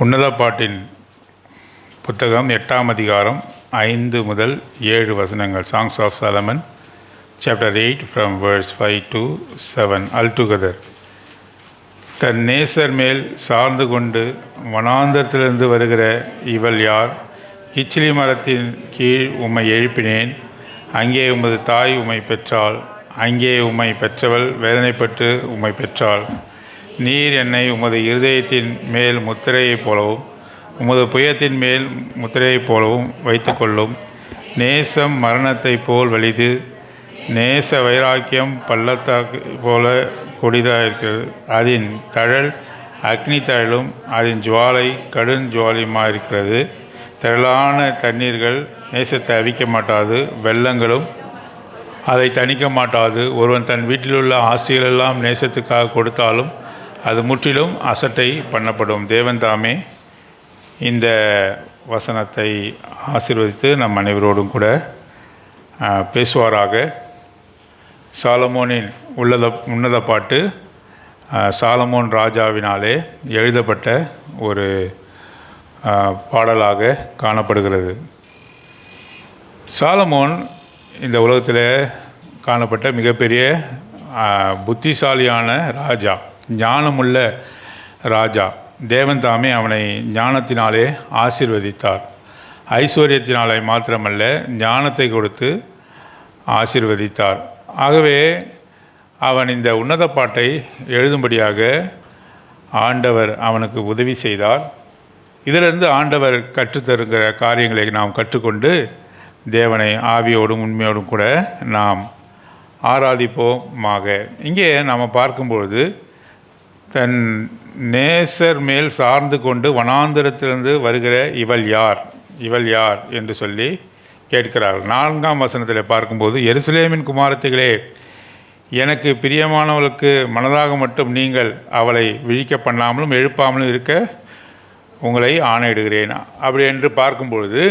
உன்னத பாட்டின் புத்தகம் 8ஆம் அதிகாரம் 5 முதல் 7 வசனங்கள். Songs of Solomon chapter 8 from verse 5 to 7 altogether. தன் நேசர் மேல் சார்ந்து கொண்டு வனாந்தரத்திலிருந்து வருகிற இவள் யார்? கிச்சிலி மரத்தின் கீழ் உம்மை எழுப்பினேன், அங்கே உமது தாய் உம்மை பெற்றாள், அங்கே உம்மை பெற்றவள் வேதனைப்பட்டு உம்மை பெற்றாள். நீர் என்னை உமது இருதயத்தின் மேல் முத்திரையைப் போலவும் உமது புயத்தின் மேல் முத்திரையைப் போலவும் வைத்து கொள்ளும். நேசம் மரணத்தைப் போல் வலிது, நேச வைராக்கியம் பள்ளத்தாக்கு போல கொடிதாயிருக்கிறது. அதன் தழல் அக்னி தழலும் அதன் ஜுவாலை கடுஞ்சுவாலியுமாயிருக்கிறது. திரளான தண்ணீர்கள் நேசத்தை அவிக்க மாட்டாது, வெள்ளங்களும் அதை தணிக்க மாட்டாது. ஒருவன் தன் வீட்டிலுள்ள ஆசைகளெல்லாம் நேசத்துக்காக கொடுத்தாலும் அது முற்றிலும் அசட்டை பண்ணப்படும். தேவன் தாமே இந்த வசனத்தை ஆசீர்வதித்து நம் அனைவரோடும் கூட பேசுவாராக. சாலமோனின் உன்னத பாட்டு சாலமோன் ராஜாவினாலே எழுதப்பட்ட ஒரு பாடலாக காணப்படுகிறது. சாலமோன் இந்த உலகத்தில் காணப்பட்ட மிகப்பெரிய புத்திசாலியான ராஜா, ஞானமுள்ள ராஜா. தேவன் தாமே அவனை ஞானத்தினாலே ஆசீர்வதித்தார். ஐஸ்வர்யத்தினாலே மாத்திரமல்ல, ஞானத்தை கொடுத்து ஆசீர்வதித்தார். ஆகவே அவன் இந்த உன்னத பாட்டை எழுதும்படியாக ஆண்டவர் அவனுக்கு உதவி செய்தார். இதிலிருந்து ஆண்டவர் கற்றுத்தருகிற காரியங்களை நாம் கற்றுக்கொண்டு தேவனை ஆவியோடும் உண்மையோடும் கூட நாம் ஆராதிப்போமாக. இங்கே நாம் பார்க்கும்பொழுது தன் நேசர் மேல் சார்ந்து கொண்டு வனாந்தரத்திலிருந்து வருகிற இவள் யார், இவள் யார் என்று சொல்லி கேட்கிறார்கள். 4ஆம் வசனத்தில் பார்க்கும்போது, எருசலேமின் குமாரத்திகளே, எனக்கு பிரியமானவளுக்கு மனதாக மட்டும் நீங்கள் அவளை விழிக்க பண்ணாமலும் எழுப்பாமலும் இருக்க உங்களை ஆணையிடுகிறேன். அப்படி என்று பார்க்கும்பொழுது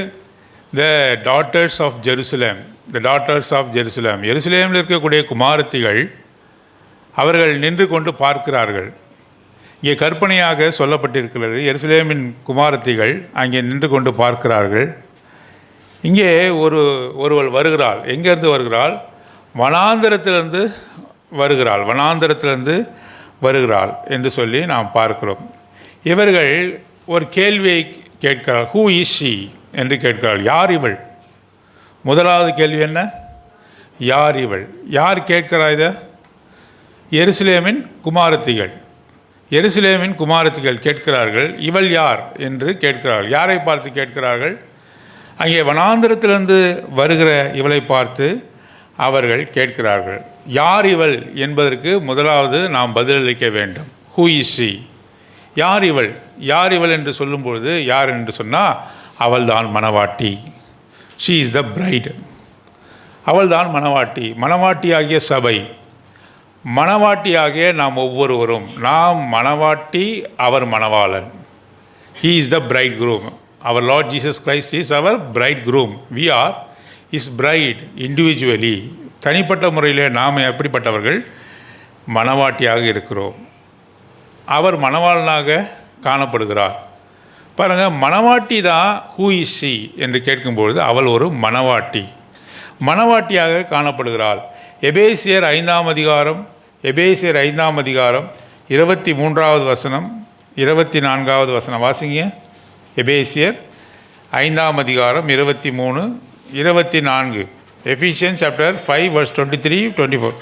the daughters of Jerusalem, the daughters of Jerusalem, எருசலேமில் இருக்கக்கூடிய குமாரத்திகள் அவர்கள் நின்று கொண்டு பார்க்கிறார்கள். இங்கே கற்பனையாக சொல்லப்பட்டிருக்கிறது. எருசலேமின் குமாரத்திகள் அங்கே நின்று கொண்டு பார்க்கிறார்கள். இங்கே ஒருவள் வருகிறாள். எங்கேருந்து வருகிறாள்? வனாந்தரத்திலிருந்து வருகிறாள், வனாந்தரத்திலிருந்து வருகிறாள் என்று சொல்லி நாம் பார்க்கிறோம். இவர்கள் ஒரு கேள்வியை கேட்கிறாள். ஹூ இஸ் ஷீ என்று கேட்கிறாள். யார் இவள்? முதலாவது கேள்வி என்ன? யார் இவள்? யார் கேட்கிறா இதை? எருசலேமின் குமாரத்திகள், எருசலேமின் குமாரத்திகள் கேட்கிறார்கள். இவள் யார் என்று கேட்கிறார்கள். யாரை பார்த்து கேட்கிறார்கள்? அங்கே வனாந்தரத்திலிருந்து வருகிற இவளை பார்த்து அவர்கள் கேட்கிறார்கள். யார் இவள் என்பதற்கு முதலாவது நாம் பதிலளிக்க வேண்டும். Who is she? யார் இவள்? யார் இவள் என்று சொல்லும்பொழுது யார் என்று சொன்னால் அவள்தான் மணவாட்டி. She is the bride. அவள்தான் மணவாட்டி. மணவாட்டியாகிய சபை, மணவாட்டியாகிய நாம் ஒவ்வொருவரும். நாம் மணவாட்டி, அவர் மணவாளன். He is the bridegroom. அவர் Lord Jesus Christ is our bridegroom. We are is bride individually. தனிப்பட்ட முறையில் நாம் எப்படிப்பட்டவர்கள்? மணவாட்டியாக இருக்கிறோம். அவர் மணவாளனாக காணப்படுகிறார். பாருங்கள், மணவாட்டி தான் ஹூ இஸ் ஷீ என்று கேட்கும்பொழுது அவள் ஒரு மணவாட்டி, மணவாட்டியாக காணப்படுகிறாள். எபேசியர் 5ஆம் அதிகாரம், எபேசியர் 5ஆம் அதிகாரம் 23வது வசனம் 24வது வசனம் வாசிங்க. எபேசியர் 5ஆம் அதிகாரம் 23, 24. Ephesians chapter 5 verse 23, 24.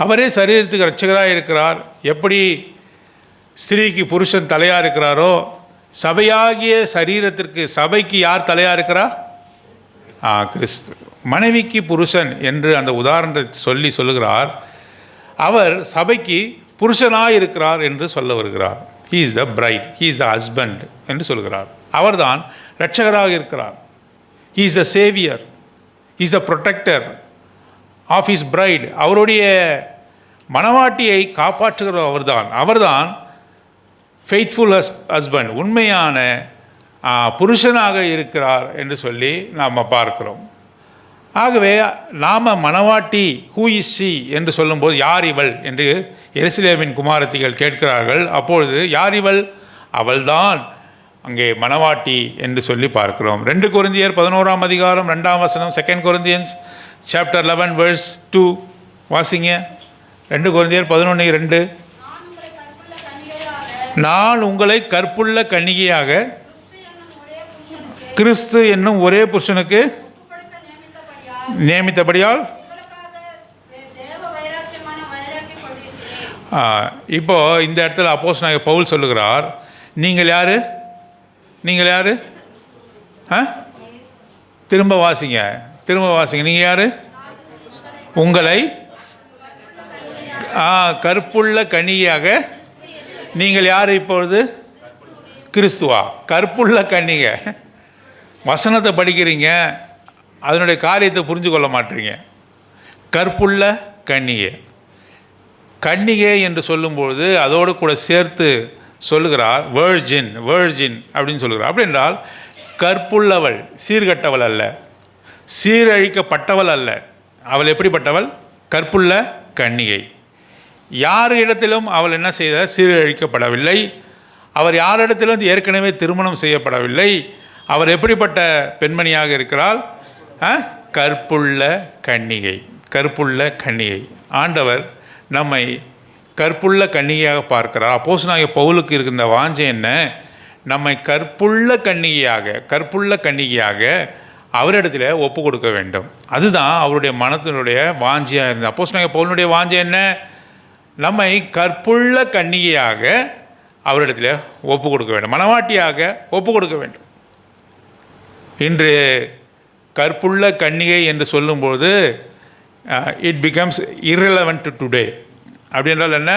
அவரே சரீரத்துக்கு இரட்சகராக இருக்கிறார். எப்படி ஸ்திரீக்கு புருஷன் தலையாக இருக்கிறாரோ, சபையாகிய சரீரத்திற்கு, சபைக்கு யார் தலையாக இருக்கிறா? கிறிஸ்து. மனைவிக்கு புருஷன் என்று அந்த உதாரணத்தை சொல்லுகிறார். அவர் சபைக்கு புருஷனாக இருக்கிறார் என்று சொல்ல வருகிறார். He is the bride, he is the husband என்று சொல்கிறார். அவர்தான் இரட்சகராக இருக்கிறார். He is the saviour, he is the protector of his bride. அவருடைய மணவாட்டியை காப்பாற்றுகிற அவர்தான் ஃபெய்த்ஃபுல் ஹஸ்பண்ட், உண்மையான புருஷனாக இருக்கிறார் என்று சொல்லி நாம் பார்க்கிறோம். ஆகவே நாம் மணவாட்டி ஹூ இஸ் ஷீ என்று சொல்லும்போது யார் இவள் என்று எருசலேமின் குமாரத்திகள் கேட்கிறார்கள். அப்பொழுது யார் இவள்? அவள்தான் அங்கே மணவாட்டி என்று சொல்லி பார்க்கிறோம். 2 கொரிந்தியர் 11ஆம் அதிகாரம் 2ஆம் வசனம், 2 Corinthians chapter 11 verse 2 வாசிங்க. 2 கொரிந்தியர் 11:2. நான் உங்களை கற்புள்ள கன்னிகையாக கிறிஸ்து என்னும் ஒரே புருஷனுக்கு நியமித்தபடியால். இப்போ இந்த இடத்துல அப்போஸ்தலனாகிய பவுல் சொல்லுகிறார், நீங்கள் யாரு? நீங்கள் யாரு? திரும்ப வாசிங்க. நீங்கள் யாரு? உங்களை கற்புள்ள கன்னிகையாக. நீங்கள் யார் இப்பொழுது? கிறிஸ்துவா. கற்புள்ள கன்னிகை. வசனத்தை படிக்கிறீங்க, அதனுடைய காரியத்தை புரிஞ்சு கொள்ள மாட்டீங்க. கற்புள்ள கன்னிகை. கன்னிகை என்று சொல்லும்பொழுது அதோடு கூட சேர்த்து சொல்லுகிறார் வேர்ஜின் அப்படின்னு சொல்லுகிறார். அப்படி என்றால் கற்புள்ளவள், சீர்கட்டவள் அல்ல, சீரழிக்கப்பட்டவள் அல்ல. அவள் எப்படிப்பட்டவள்? கற்புள்ள கன்னிகை. யார் இடத்திலும் அவள் என்ன செய்தார்? சீரழிக்கப்படவில்லை. அவர் யாரிடத்திலும் ஏற்கனவே திருமணம் செய்யப்படவில்லை. அவர் எப்படிப்பட்ட பெண்மணியாக இருக்கிறாள்? கற்புள்ள கன்னிகை. கற்புள்ள கன்னிகை. ஆண்டவர் நம்மை கற்புள்ள கன்னிகையாக பார்க்கிறார். அப்போஸ்தலனாகிய பவுலுக்கு இருக்கின்ற வாஞ்சை என்ன? நம்மை கற்புள்ள கன்னிகையாக அவரிடத்தில் ஒப்பு கொடுக்க வேண்டும். அதுதான் அவருடைய மனத்தினுடைய வாஞ்சியாக இருந்தது. அப்போஸ்தலனாகிய பவுலுடைய வாஞ்சை என்ன? நம்மை கற்புள்ள கன்னிகையாக அவரிடத்தில் ஒப்பு கொடுக்க வேண்டும், மணவாட்டியாக ஒப்பு கொடுக்க வேண்டும். இன்று கற்புள்ள கன்னிகை என்று சொல்லும்போது இட் பிகம்ஸ் irrelevant டுடே. அப்படி என்றால் என்ன?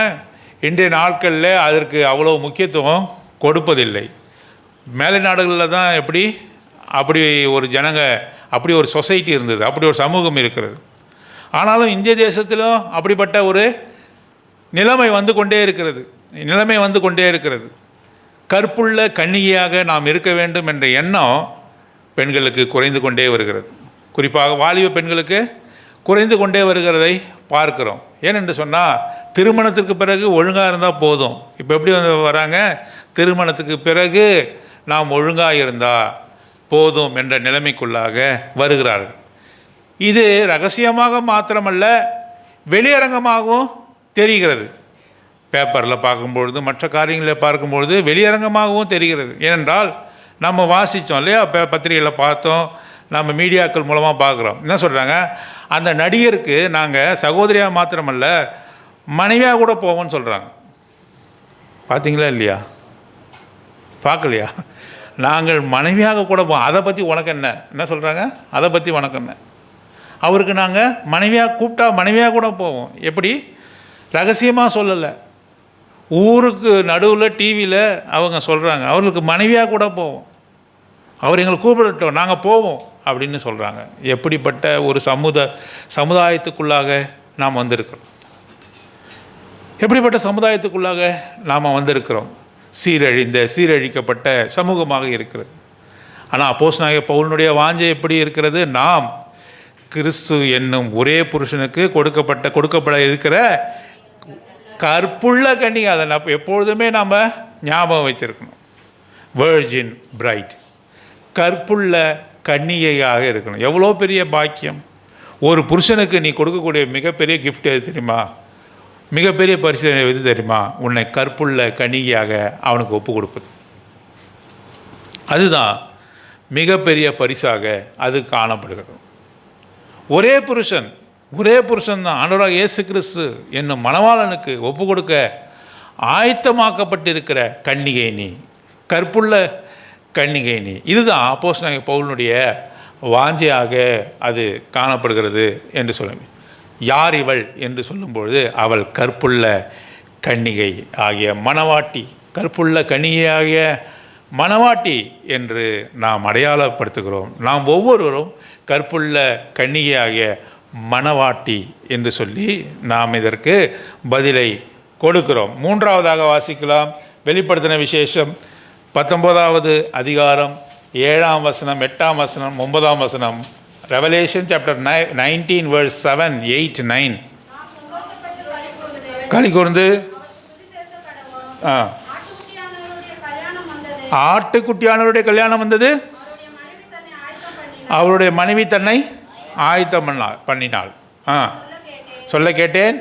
இன்றைய நாட்களில் அதற்கு அவ்வளோ முக்கியத்துவம் கொடுப்பதில்லை. மேலை நாடுகளில் தான் அப்படி ஒரு அப்படி ஒரு சொசைட்டி இருந்தது, அப்படி ஒரு சமூகம் இருக்கிறது. ஆனாலும் இந்திய தேசத்திலும் அப்படிப்பட்ட ஒரு நிலைமை வந்து கொண்டே இருக்கிறது. கற்புள்ள கன்னிகையாக நாம் இருக்க வேண்டும் என்ற எண்ணம் பெண்களுக்கு குறைந்து கொண்டே வருகிறது. குறிப்பாக வாலிப பெண்களுக்கு குறைந்து கொண்டே வருகிறதை பார்க்கிறோம். ஏனென்று சொன்னால் திருமணத்துக்கு பிறகு ஒழுங்காக இருந்தால் போதும். இப்போ எப்படி வராங்க? திருமணத்துக்கு பிறகு நாம் ஒழுங்காக இருந்தால் போதும் என்ற நிலைமைக்குள்ளாக வருகிறார்கள். இது ரகசியமாக மாத்திரமல்ல, வெளியரங்கமாகவும் தெரிகிறது. பேப்பரில் பார்க்கும்பொழுது, மற்ற காரியங்களில் பார்க்கும்பொழுது வெளியரங்கமாகவும் தெரிகிறது. ஏனென்றால் நம்ம வாசித்தோம் இல்லையா, பத்திரிகையில் பார்த்தோம், நம்ம மீடியாக்கள் மூலமாக பார்க்குறோம். என்ன சொல்கிறாங்க? அந்த நடிகருக்கு நாங்கள் சகோதரியாக மாத்திரமல்ல மனைவியாக கூட போவோம்னு சொல்கிறாங்க. பார்த்தீங்களா இல்லையா? பார்க்கலையா? நாங்கள் மனைவியாக கூட போவோம். அதை பற்றி உனக்கு என்ன சொல்கிறாங்க? அதை பற்றி உனக்கு என்ன? அவருக்கு நாங்கள் மனைவியாக கூப்பிட்டா மனைவியாக கூட போவோம். எப்படி? ரகசியமாக சொல்லலை, ஊருக்கு நடுவில் டிவியில் அவங்க சொல்கிறாங்க, அவர்களுக்கு மனைவியாக கூட போவோம், அவர் எங்களை கூப்பிடட்டும், நாங்கள் போவோம் அப்படின்னு சொல்கிறாங்க. எப்படிப்பட்ட ஒரு சமுதாயத்துக்குள்ளாக நாம் வந்திருக்கிறோம்? எப்படிப்பட்ட சமுதாயத்துக்குள்ளாக நாம் வந்திருக்கிறோம்? சீரழிக்கப்பட்ட சமூகமாக இருக்கிறது. ஆனால் அப்போஸ்தலனாகிய பவுலினுடைய வாஞ்சை எப்படி இருக்கிறது? நாம் கிறிஸ்து என்னும் ஒரே புருஷனுக்கு கொடுக்கப்பட இருக்கிற கற்புள்ள கன்னிகை. அதை எப்பொழுதுமே நாம் ஞாபகம் வச்சிருக்கணும். வேர்ஜின் பிரைட், கற்புள்ள கன்னிகையாக இருக்கணும். எவ்வளோ பெரிய பாக்கியம்! ஒரு புருஷனுக்கு நீ கொடுக்கக்கூடிய மிகப்பெரிய கிஃப்ட் எது தெரியுமா? மிகப்பெரிய பரிசு எது தெரியுமா? உன்னை கற்புள்ள கன்னிகையாக அவனுக்கு ஒப்பு கொடுப்பது. அதுதான் மிகப்பெரிய பரிசாக அது காணப்படுகிறது. ஒரே புருஷன் தான் ஆண்டவராக இயேசு கிறிஸ்து என்னும் மணவாளனுக்கு ஒப்பு கொடுக்க ஆயத்தமாக்கப்பட்டிருக்கிற கன்னிகை நீ, கற்புள்ள கன்னிகை நீ. இதுதான் அப்போஸ்தலனாகிய பவுலினுடைய வாஞ்சையாக அது காணப்படுகிறது என்று சொல்லுங்க. யார் இவள் என்று சொல்லும்பொழுது அவள் கற்புள்ள கன்னிகை ஆகிய மணவாட்டி, கற்புள்ள கன்னிகை ஆகிய மணவாட்டி என்று நாம் அடையாளப்படுத்துகிறோம். நாம் ஒவ்வொருவரும் கற்புள்ள கன்னிகை ஆகிய மணவாட்டி என்று சொல்லி நாம் இதற்கு பதிலை கொடுக்கிறோம். 3வதாக வாசிக்கலாம். வெளிப்படுத்தின விசேஷம் 19வது அதிகாரம் 7ஆம் வசனம், 8ஆம் வசனம், 9ஆம் வசனம் Revelation chapter 19 verse 7, 8, 9. களி கூர்ந்து ஆட்டுக்குட்டியானவருடைய கல்யாணம் வந்தது, அவருடைய மனைவி தன்னை ஆயத்தம் பண்ணினாள். சொல்ல கேட்டேன்.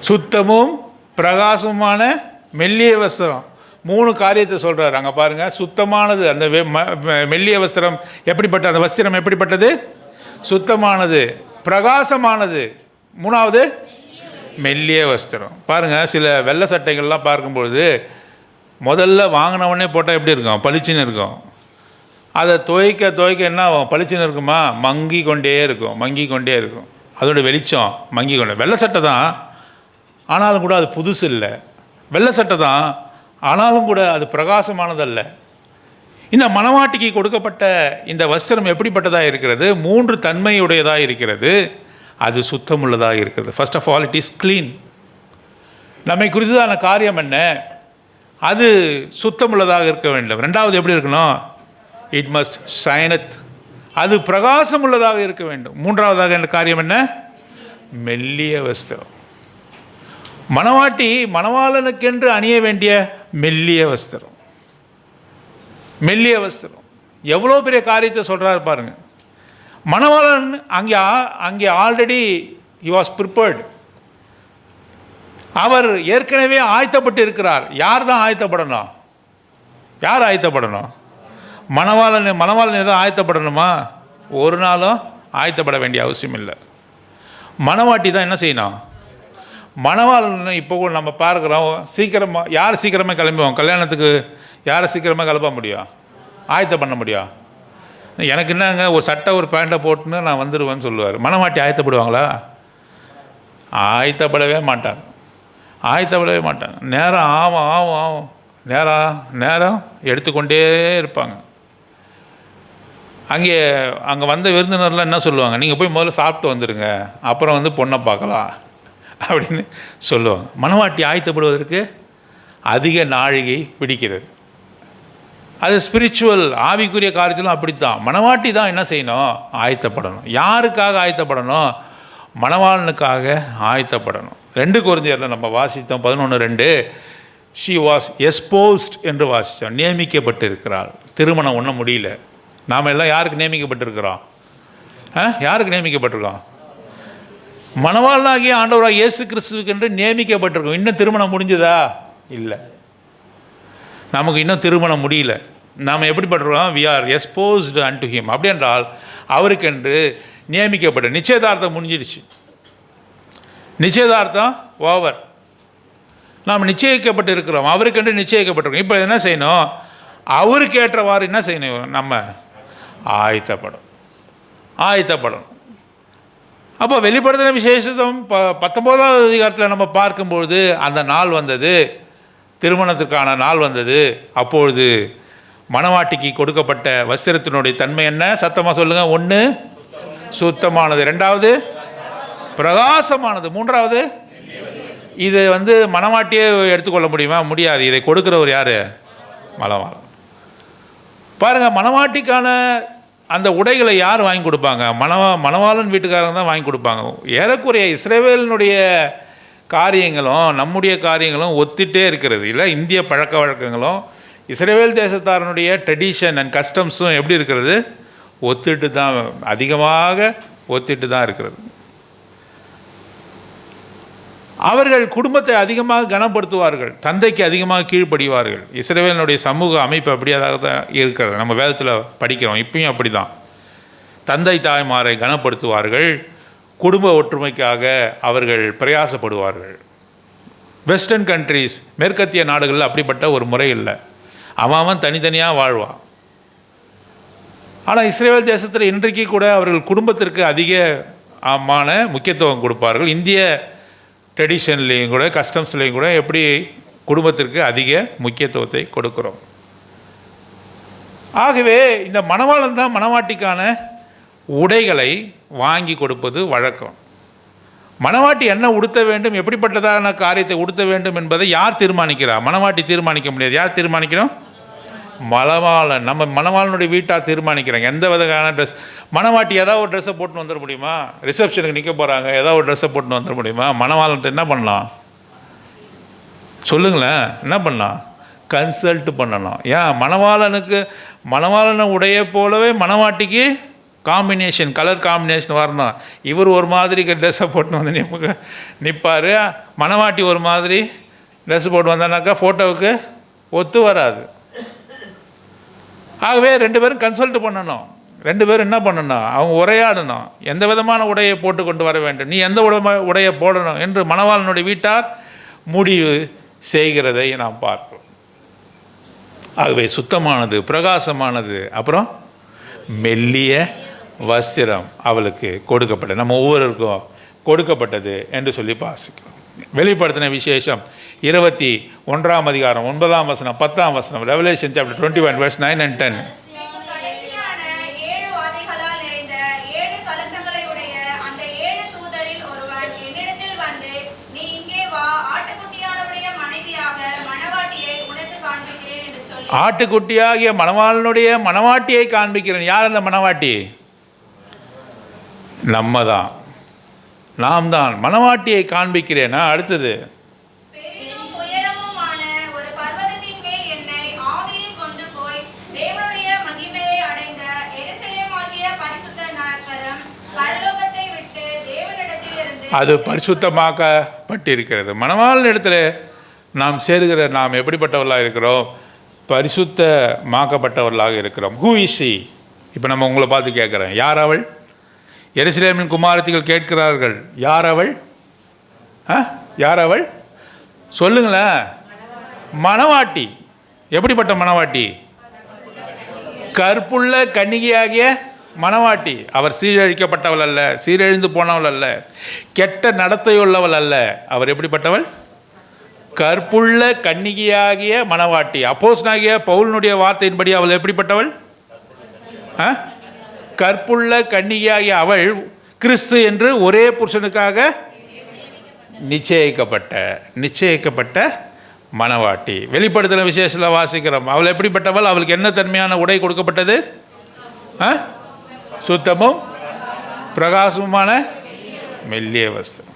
சுத்தமும் பிரகாசமான மெல்லிய வஸ்திரம். 3 காரியத்தை சொல்றாரு அங்க பாருங்க. சுத்தமானது, அந்த மெல்லிய வஸ்திரம் எப்படிப்பட்ட, அந்த வஸ்திரம் எப்படிப்பட்டது? சுத்தமானது, பிரகாசமானது. 3வது மெல்லிய வஸ்திரம். பாருங்க, சில வெள்ளை சட்டைகள்லாம் பார்க்கும்பொழுது முதல்ல வாங்கினவொடனே போட்டால் எப்படி இருக்கும்? பளிச்சுன்னு இருக்கும். அதை துவைக்க என்ன ஆகும்? பளிச்சுன்னு இருக்குமா? மங்கி கொண்டே இருக்கும். அதோட வெளிச்சம் மங்கி கொண்டே. வெள்ளை சட்டை தான், ஆனாலும் கூட அது புதுசு இல்லை. வெள்ளை சட்டை தான், ஆனாலும் கூட அது பிரகாசமானதல்ல. இந்த மணவாட்டிக்கு கொடுக்கப்பட்ட இந்த வஸ்திரம் எப்படிப்பட்டதாக இருக்கிறது? 3 தன்மையுடையதாக இருக்கிறது. அது சுத்தமுள்ளதாக இருக்கிறது. First of all, it is clean. நம்மை குறித்ததான காரியம் என்ன? அது சுத்தமுள்ளதாக இருக்க வேண்டும். 2வது எப்படி இருக்கணும்? It must shineth. அது பிரகாசம் உள்ளதாக இருக்க வேண்டும். 3வதாக என்ற காரியம் என்ன? மெல்லிய வஸ்திரம். மணவாட்டி மணவாளனுக்கென்று அணிய வேண்டிய மெல்லிய வஸ்திரம். மெல்லிய வஸ்திரம் எவ்வளோ பெரிய காரியத்தை சொல்கிறாரு பாருங்க. மணவாளன் அங்கே ஆல்ரெடி ஹி வாஸ் ப்ரிப்பேர்டு. அவர் ஏற்கனவே ஆயத்தப்பட்டு இருக்கிறார். யார் தான் ஆயத்தப்படணும்? யார் ஆயத்தப்படணும்? மணவாளன் எதாவது ஆயத்தப்படணுமா? ஒரு நாளும் ஆயத்தப்பட வேண்டிய அவசியம் இல்லை. மணவாட்டி தான் என்ன செய்யணும்? மணவாளன் இப்போ கூட நம்ம பார்க்குறோம், யார் சீக்கிரமாக கிளம்புவோம் கல்யாணத்துக்கு? யாரை சீக்கிரமாக கிளப்ப முடியும்? ஆயத்தம் பண்ண முடியும்? எனக்கு என்னங்க, ஒரு சட்டை ஒரு பேண்ட்டை போட்டுன்னு நான் வந்துடுவேன்னு சொல்லுவார். மணவாட்டி ஆயத்தப்படுவாங்களா? ஆயத்தப்படவே மாட்டாங்க. நேரம் ஆகும். நேரம் எடுத்துக்கொண்டே இருப்பாங்க. அங்கே வந்த விருந்தினர்லாம் என்ன சொல்லுவாங்க? நீங்கள் போய் முதல்ல சாப்பிட்டு வந்துடுங்க, அப்புறம் வந்து பொண்ணை பார்க்கலாம் அப்படின்னு சொல்லுவாங்க. மணவாட்டி ஆயத்தப்படுவதற்கு அதிக நாழிகை பிடிக்கிறது. அது ஸ்பிரிச்சுவல், ஆவிக்குரிய காரியத்திலும் அப்படித்தான். மணவாட்டி தான் என்ன செய்யணும்? ஆயத்தப்படணும். யாருக்காக ஆயத்தப்படணும்? மணவாளனுக்காக ஆயத்தப்படணும். 2 கொரிந்தியரில் நம்ம வாசித்தோம் 11:2. ஷி வாஸ் எஸ்போஸ்ட் என்று வாசித்தோம். நியமிக்கப்பட்டு இருக்கிறாள். திருமணம் ஒன்றும் முடியல. நாம் எல்லாம் யாருக்கு நியமிக்கப்பட்டிருக்கிறோம்? யாருக்கு நியமிக்கப்பட்டிருக்கோம்? மணவாளனாகிய ஆண்டவராக இயேசு கிறிஸ்துவுக்கு என்று நியமிக்கப்பட்டிருக்கோம். இன்னும் திருமணம் முடிஞ்சதா? இல்லை, நமக்கு இன்னும் திருமணம் முடியல. நாம் எப்படிப்பட்டிருக்கோம்? We are espoused unto him. அப்படி என்றால் அவருக்கென்று நியமிக்கப்பட்ட, நிச்சயதார்த்தம் முடிஞ்சிடுச்சு. நிச்சயதார்த்தம் ஓவர். நாம் நிச்சயிக்கப்பட்டு இருக்கிறோம், அவருக்கென்று நிச்சயிக்கப்பட்டிருக்கோம். இப்போ என்ன செய்யணும்? அவருக்கு ஏற்றவாறு என்ன செய்யணும்? நம்ம ஆயத்தப்படும். அப்போ வெளிப்படுத்தின விசேஷம் 19வது அதிகாரத்தில் நம்ம பார்க்கும்பொழுது அந்த நாள் வந்தது, திருமணத்துக்கான நாள் வந்தது. அப்பொழுது மணவாட்டிக்கு கொடுக்கப்பட்ட வஸ்திரத்தினுடைய தன்மை என்ன? சத்தமாக சொல்லுங்கள். 1 சுத்தமானது, 2வது பிரகாசமானது, 3வது இது வந்து மணவாட்டியே எடுத்துக்கொள்ள முடியுமா? முடியாது. இதை கொடுக்குறவர் யார்? மணவாளன். பாருங்கள், மணவாட்டிக்கான அந்த உடைகளை யார் வாங்கி கொடுப்பாங்க? மணவாளன் வீட்டுக்காரங்க தான் வாங்கி கொடுப்பாங்க. ஏறக்குறைய இஸ்ரவேலினுடைய காரியங்களும் நம்முடைய காரியங்களும் ஒத்திட்டே இருக்கிறது இல்லை? இந்திய பழக்க வழக்கங்களும் இஸ்ரவேல் தேசத்தாரனுடைய ட்ரெடிஷன் அண்ட் கஸ்டம்ஸும் எப்படி இருக்கிறது? அதிகமாக ஒத்திட்டு தான் இருக்கிறது. அவர்கள் குடும்பத்தை அதிகமாக கனப்படுத்துவார்கள், தந்தைக்கு அதிகமாக கீழ்ப்படிவார்கள். இஸ்ரவேலினுடைய சமூக அமைப்பு அப்படியாக தான் இருக்கிறது. நம்ம வேதத்தில் படிக்கிறோம், இப்பயும் அப்படி தான். தந்தை தாய்மாரை கனப்படுத்துவார்கள், குடும்ப ஒற்றுமைக்காக அவர்கள் பிரயாசப்படுவார்கள். வெஸ்டர்ன் கண்ட்ரீஸ், மேற்கத்திய நாடுகளில் அப்படிப்பட்ட ஒரு முறை இல்லை. அவன் தனித்தனியாக வாழ்வான். ஆனால் இஸ்ரேல் தேசத்தில் இன்றைக்கு கூட அவர்கள் குடும்பத்திற்கு அதிகமான முக்கியத்துவம் கொடுப்பார்கள். இந்திய ட்ரெடிஷன்லேயும் கூட கஸ்டம்ஸ்லேயும் கூட எப்படி குடும்பத்திற்கு அதிக முக்கியத்துவத்தை கொடுக்குறோம். ஆகவே இந்த மணவாளன் தான் மணவாட்டிக்கான உடைகளை வாங்கி கொடுப்பது வழக்கம். மணவாட்டி என்ன உடுத்த வேண்டும், எப்படிப்பட்டதான காரியத்தை உடுத்த வேண்டும் என்பதை யார் தீர்மானிக்கிறார்? மணவாட்டி தீர்மானிக்க முடியாது. யார் தீர்மானிக்கிறோம்? மணவாளன், நம்ம மணவாளனுடைய வீட்டாக தீர்மானிக்கிறாங்க எந்த விதமான ட்ரெஸ். மணவாட்டி ஏதாவது ஒரு ட்ரெஸ்ஸை போட்டுன்னு வந்துட முடியுமா? ரிசப்ஷனுக்கு நிற்க போகிறாங்க, ஏதாவது ஒரு ட்ரெஸ்ஸை போட்டுன்னு வந்துட முடியுமா? மணவாளன்ட்டு என்ன பண்ணலாம் சொல்லுங்களேன்? என்ன பண்ணலாம்? கன்சல்ட் பண்ணணும். ஏன்? மணவாளனை உடைய போலவே மணவாட்டிக்கு காம்பினேஷன், கலர் காம்பினேஷன் வரணும். இவர் ஒரு மாதிரி ட்ரெஸ்ஸை போட்டுன்னு வந்து நிற்பார், மணவாட்டி ஒரு மாதிரி ட்ரெஸ் போட்டு வந்தானாக்கா ஃபோட்டோவுக்கு ஒத்து வராது. ஆகவே 2 பேரும் கன்சல்ட் பண்ணணும். 2 பேரும் என்ன பண்ணணும்? அவங்க உரையாடணும். எந்த விதமான உடையை போட்டு கொண்டு வர வேண்டும், நீ எந்த உடையை போடணும் என்று மணவாளனுடைய வீட்டார் முடிவு செய்கிறதை நாம் பார்க்கிறோம். ஆகவே சுத்தமானது, பிரகாசமானது, அப்புறம் மெல்லிய வஸ்திரம் அவளுக்கு கொடுக்கப்பட்டது, நம்ம ஒவ்வொருவருக்கும் கொடுக்கப்பட்டது என்று சொல்லி வாசிக்கிறோம். வெளிப்படுத்தின விசேஷம் 21ஆம் அதிகாரம் 9ஆம் வசனம் 10ஆம் வசனம். Revelation chapter 21 verse 9 and 10. ஆட்டுக்குட்டியாகிய மணவாளனுடைய மணவாட்டியை காண்பிக்கிறேன். யார் அந்த மணவாட்டி? நம்ம தான், நாம் தான் மணவாட்டியை காண்பிக்கிறேன்னா. அடுத்தது, அது பரிசுத்தமாக்கப்பட்டிருக்கிறது. மணவாளன் இடத்துல நாம் சேருகிற நாம் எப்படிப்பட்டவர்களாக இருக்கிறோம்? பரிசுத்தமாக்கப்பட்டவர்களாக இருக்கிறோம். Who is she? இப்போ நம்ம உங்களை பார்த்து கேட்குறேன், யார் அவள்? எருசலேமின் குமாரத்திகள் கேட்கிறார்கள், யார் அவள்? யார் அவள் சொல்லுங்களேன்? மணவாட்டி. எப்படிப்பட்ட மணவாட்டி? கற்புள்ள கன்னிகையாகிய மணவாட்டி. அவர் சீரழிக்கப்பட்டவள் அல்ல, சீரழிந்து போனவள் அல்ல, கெட்ட நடத்தையுள்ளவள் அல்ல. அவர் எப்படிப்பட்டவள்? கற்புள்ள கன்னிகையாகிய மணவாட்டி. அப்போஸ்தலனாகிய பவுலினுடைய வார்த்தையின்படி அவள் எப்படிப்பட்டவள்? கற்புள்ள கன்னிகையாகிய அவள் கிறிஸ்து என்று ஒரே புருஷனுக்காக நிச்சயிக்கப்பட்ட மணவாட்டி. வெளிப்படுத்தின விசேஷத்தில் வாசிக்கிறோம். அவள் எப்படிப்பட்டவள்? அவளுக்கு என்ன தன்மையான உடை கொடுக்கப்பட்டது? சுத்தமும் பிரகாசமுமான மெல்லிய வஸ்திரம்.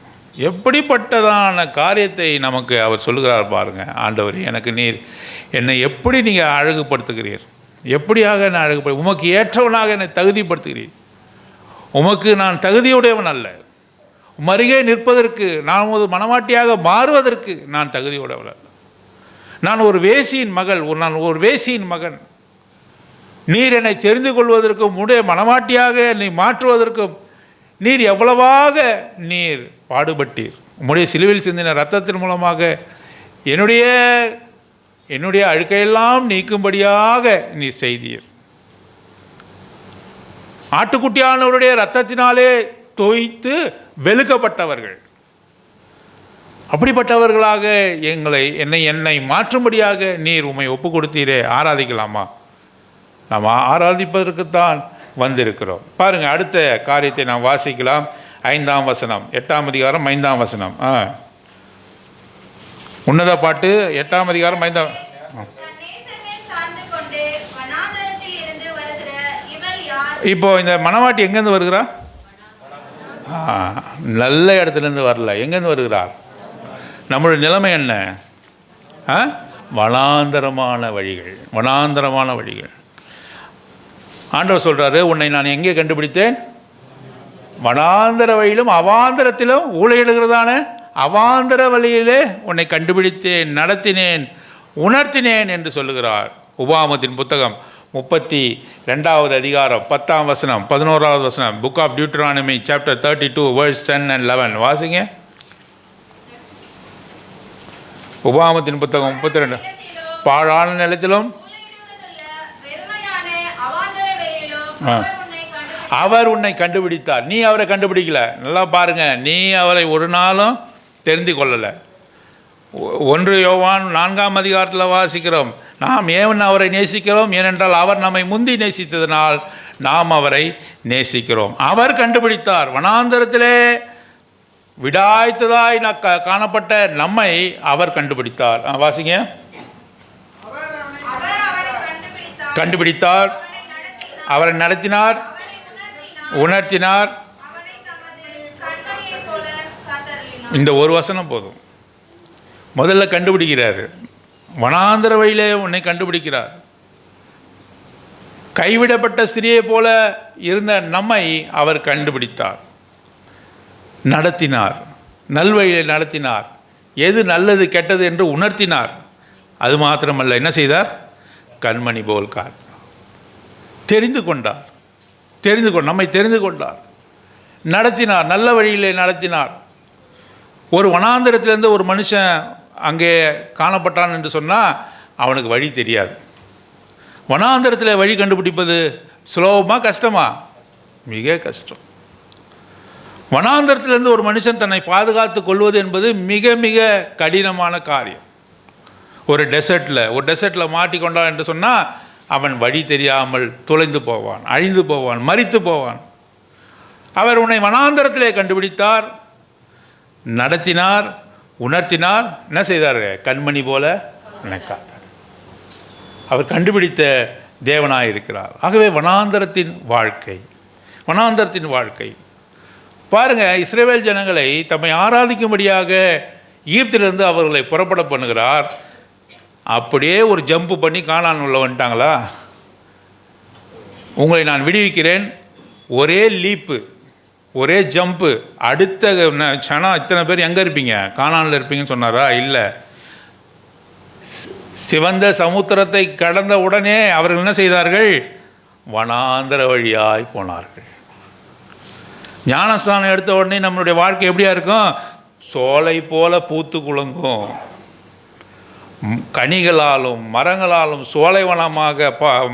எப்படிப்பட்டதான காரியத்தை நமக்கு அவர் சொல்லுகிறார் பாருங்க. ஆண்டவர், எனக்கு நீர் என்னை எப்படி நீங்கள் அழகுபடுத்துகிறீர், எப்படியாக நான் அழகுபடுத்த, உமக்கு ஏற்றவனாக என்னை தகுதிப்படுத்துகிறீர். உமக்கு நான் தகுதியுடையவன் அல்ல, மருகே நிற்பதற்கு, நான் ஒரு மணவாட்டியாக மாறுவதற்கு நான் தகுதியுடையவன் அல்ல. நான் ஒரு வேசியின் மகள், நான் ஒரு வேசியின் மகன். நீர் என்னை தெரிந்து கொள்வதற்கும் உடைய மணவாட்டியாக என்னை மாற்றுவதற்கும் நீர் எவ்வளவாக நீர் பாடுபட்டீர். உம்முடைய சிலுவையில் சிந்தின இரத்தத்தின் மூலமாக என்னுடைய அழுக்கையெல்லாம் நீக்கும்படியாக நீர் செய்தீர். ஆட்டுக்குட்டியானவருடைய இரத்தத்தினாலே தோய்த்து வெளுக்கப்பட்டவர்கள். அப்படிப்பட்டவர்களாக என்னை மாற்றும்படியாக நீர் உம்மை ஒப்பு கொடுத்தீரே. ஆராதிக்கலாமா? நாம் ஆராதிப்பதற்குத்தான் வந்திருக்கிறோம். பாருங்கள், அடுத்த காரியத்தை நாம் வாசிக்கலாம். 5ஆம் வசனம், 8ஆம் அதிகாரம் 5ஆம் வசனம். உன்னத பாட்டு 8ஆம் அதிகாரம் 5ஆம். இப்போ இந்த மணவாட்டி எங்கேருந்து வருகிறா? நல்ல இடத்துலேருந்து வரல. எங்கேருந்து வருகிறார்? நம்மளுடைய நிலைமை என்ன? வனாந்தரமான வழிகள். ஆண்டவர் சொல்கிறாரு, உன்னை நான் எங்கே கண்டுபிடித்தேன்? வனாந்தர வழியிலும் அவாந்தரத்திலும் ஊழையிடுகிறதான அவாந்தர வழியிலே உன்னை கண்டுபிடித்தேன், நடத்தினேன், உணர்த்தினேன் என்று சொல்லுகிறார். உபாகமத்தின் புத்தகம் 32ஆவது அதிகாரம் 10ஆம் வசனம் 11ஆவது வசனம். Book of Deuteronomy chapter 32 verse 10 and 11 வாசிங்க. உபாகமத்தின் புத்தகம் 32. பாழான நிலத்திலும் அவர் உன்னை கண்டுபிடித்தார். நீ அவரை கண்டுபிடிக்கல. நல்லா பாருங்க, நீ அவரை ஒரு நாளும் தெரிந்து கொள்ளலை. 1 யோவான் 4ஆம் அதிகாரத்தில் வாசிக்கிறோம், நாம் ஏன் அவரை நேசிக்கிறோம்? ஏனென்றால் அவர் நம்மை முந்தி நேசித்ததனால் நாம் அவரை நேசிக்கிறோம். அவர் கண்டுபிடித்தார். வனாந்தரத்திலே விடாய்த்ததாய் காணப்பட்ட நம்மை அவர் கண்டுபிடித்தார். வாசிங்க. கண்டுபிடித்தார், அவரை நடத்தினார், உணர்த்தினார். இந்த ஒரு வசனம் போதும். முதல்ல கண்டுபிடிக்கிறார், வனாந்தர வழியிலே உன்னை கண்டுபிடிக்கிறார். கைவிடப்பட்ட ஸ்திரியை போல இருந்த நம்மை அவர் கண்டுபிடித்தார், நடத்தினார், நல்வழியை நடத்தினார், எது நல்லது கெட்டது என்று உணர்த்தினார். அது மாத்திரமல்ல, என்ன செய்தார்? கண்மணி போல் காத்தார். தெரிந்து கொண்டார், நம்மை தெரிந்து கொண்டார், நடத்தினார், நல்ல வழியிலே நடத்தினார். ஒரு வனாந்திரத்திலேருந்து ஒரு மனுஷன் அங்கே காணப்பட்டான் என்று சொன்னால் அவனுக்கு வழி தெரியாது. வனாந்திரத்தில் வழி கண்டுபிடிப்பது சுலபமா கஷ்டமா? மிக கஷ்டம். வனாந்திரத்திலிருந்து ஒரு மனுஷன் தன்னை பாதுகாத்து கொள்வது என்பது மிக மிக கடினமான காரியம். ஒரு டெசர்ட்டில் மாட்டிக்கொண்டான் என்று சொன்னால் அவன் வழி தெரியாமல் தொலைந்து போவான், அழிந்து போவான், மரித்து போவான். அவர் உன்னை வனாந்திரத்திலே கண்டுபிடித்தார், நடத்தினார், உணர்த்தினார். என்ன செய்தார்? கண்மணி போல உன்னை காத்தார். அவர் கண்டுபிடித்த தேவனாய் இருக்கிறார். ஆகவே வனாந்தரத்தின் வாழ்க்கை பாருங்கள். இஸ்ரவேல் ஜனங்களை தம்மை ஆராதிக்கும்படியாக ஈப்திலிருந்து அவர்களை புறப்பட பண்ணுகிறார். அப்படியே ஒரு ஜம்பு பண்ணி கானான் உள்ள வந்துட்டாங்களா? உங்களை நான் விடுவிக்கிறேன், ஒரே லீப்பு, ஒரே ஜம்பு. அடுத்த சனா இத்தனை பேர் எங்கே இருப்பீங்க? கானானில் இருப்பீங்கன்னு சொன்னாரா? இல்லை. சிவந்த சமுத்திரத்தை கடந்த உடனே அவர்கள் என்ன செய்தார்கள்? வனாந்தர வழியாய் போனார்கள். ஞானஸ்தானம் எடுத்த உடனே நம்மளுடைய வாழ்க்கை எப்படியா இருக்கும்? சோலை போல பூத்து குலுங்கும். கனிகளாலும் மரங்களாலும் சோலைவனமாக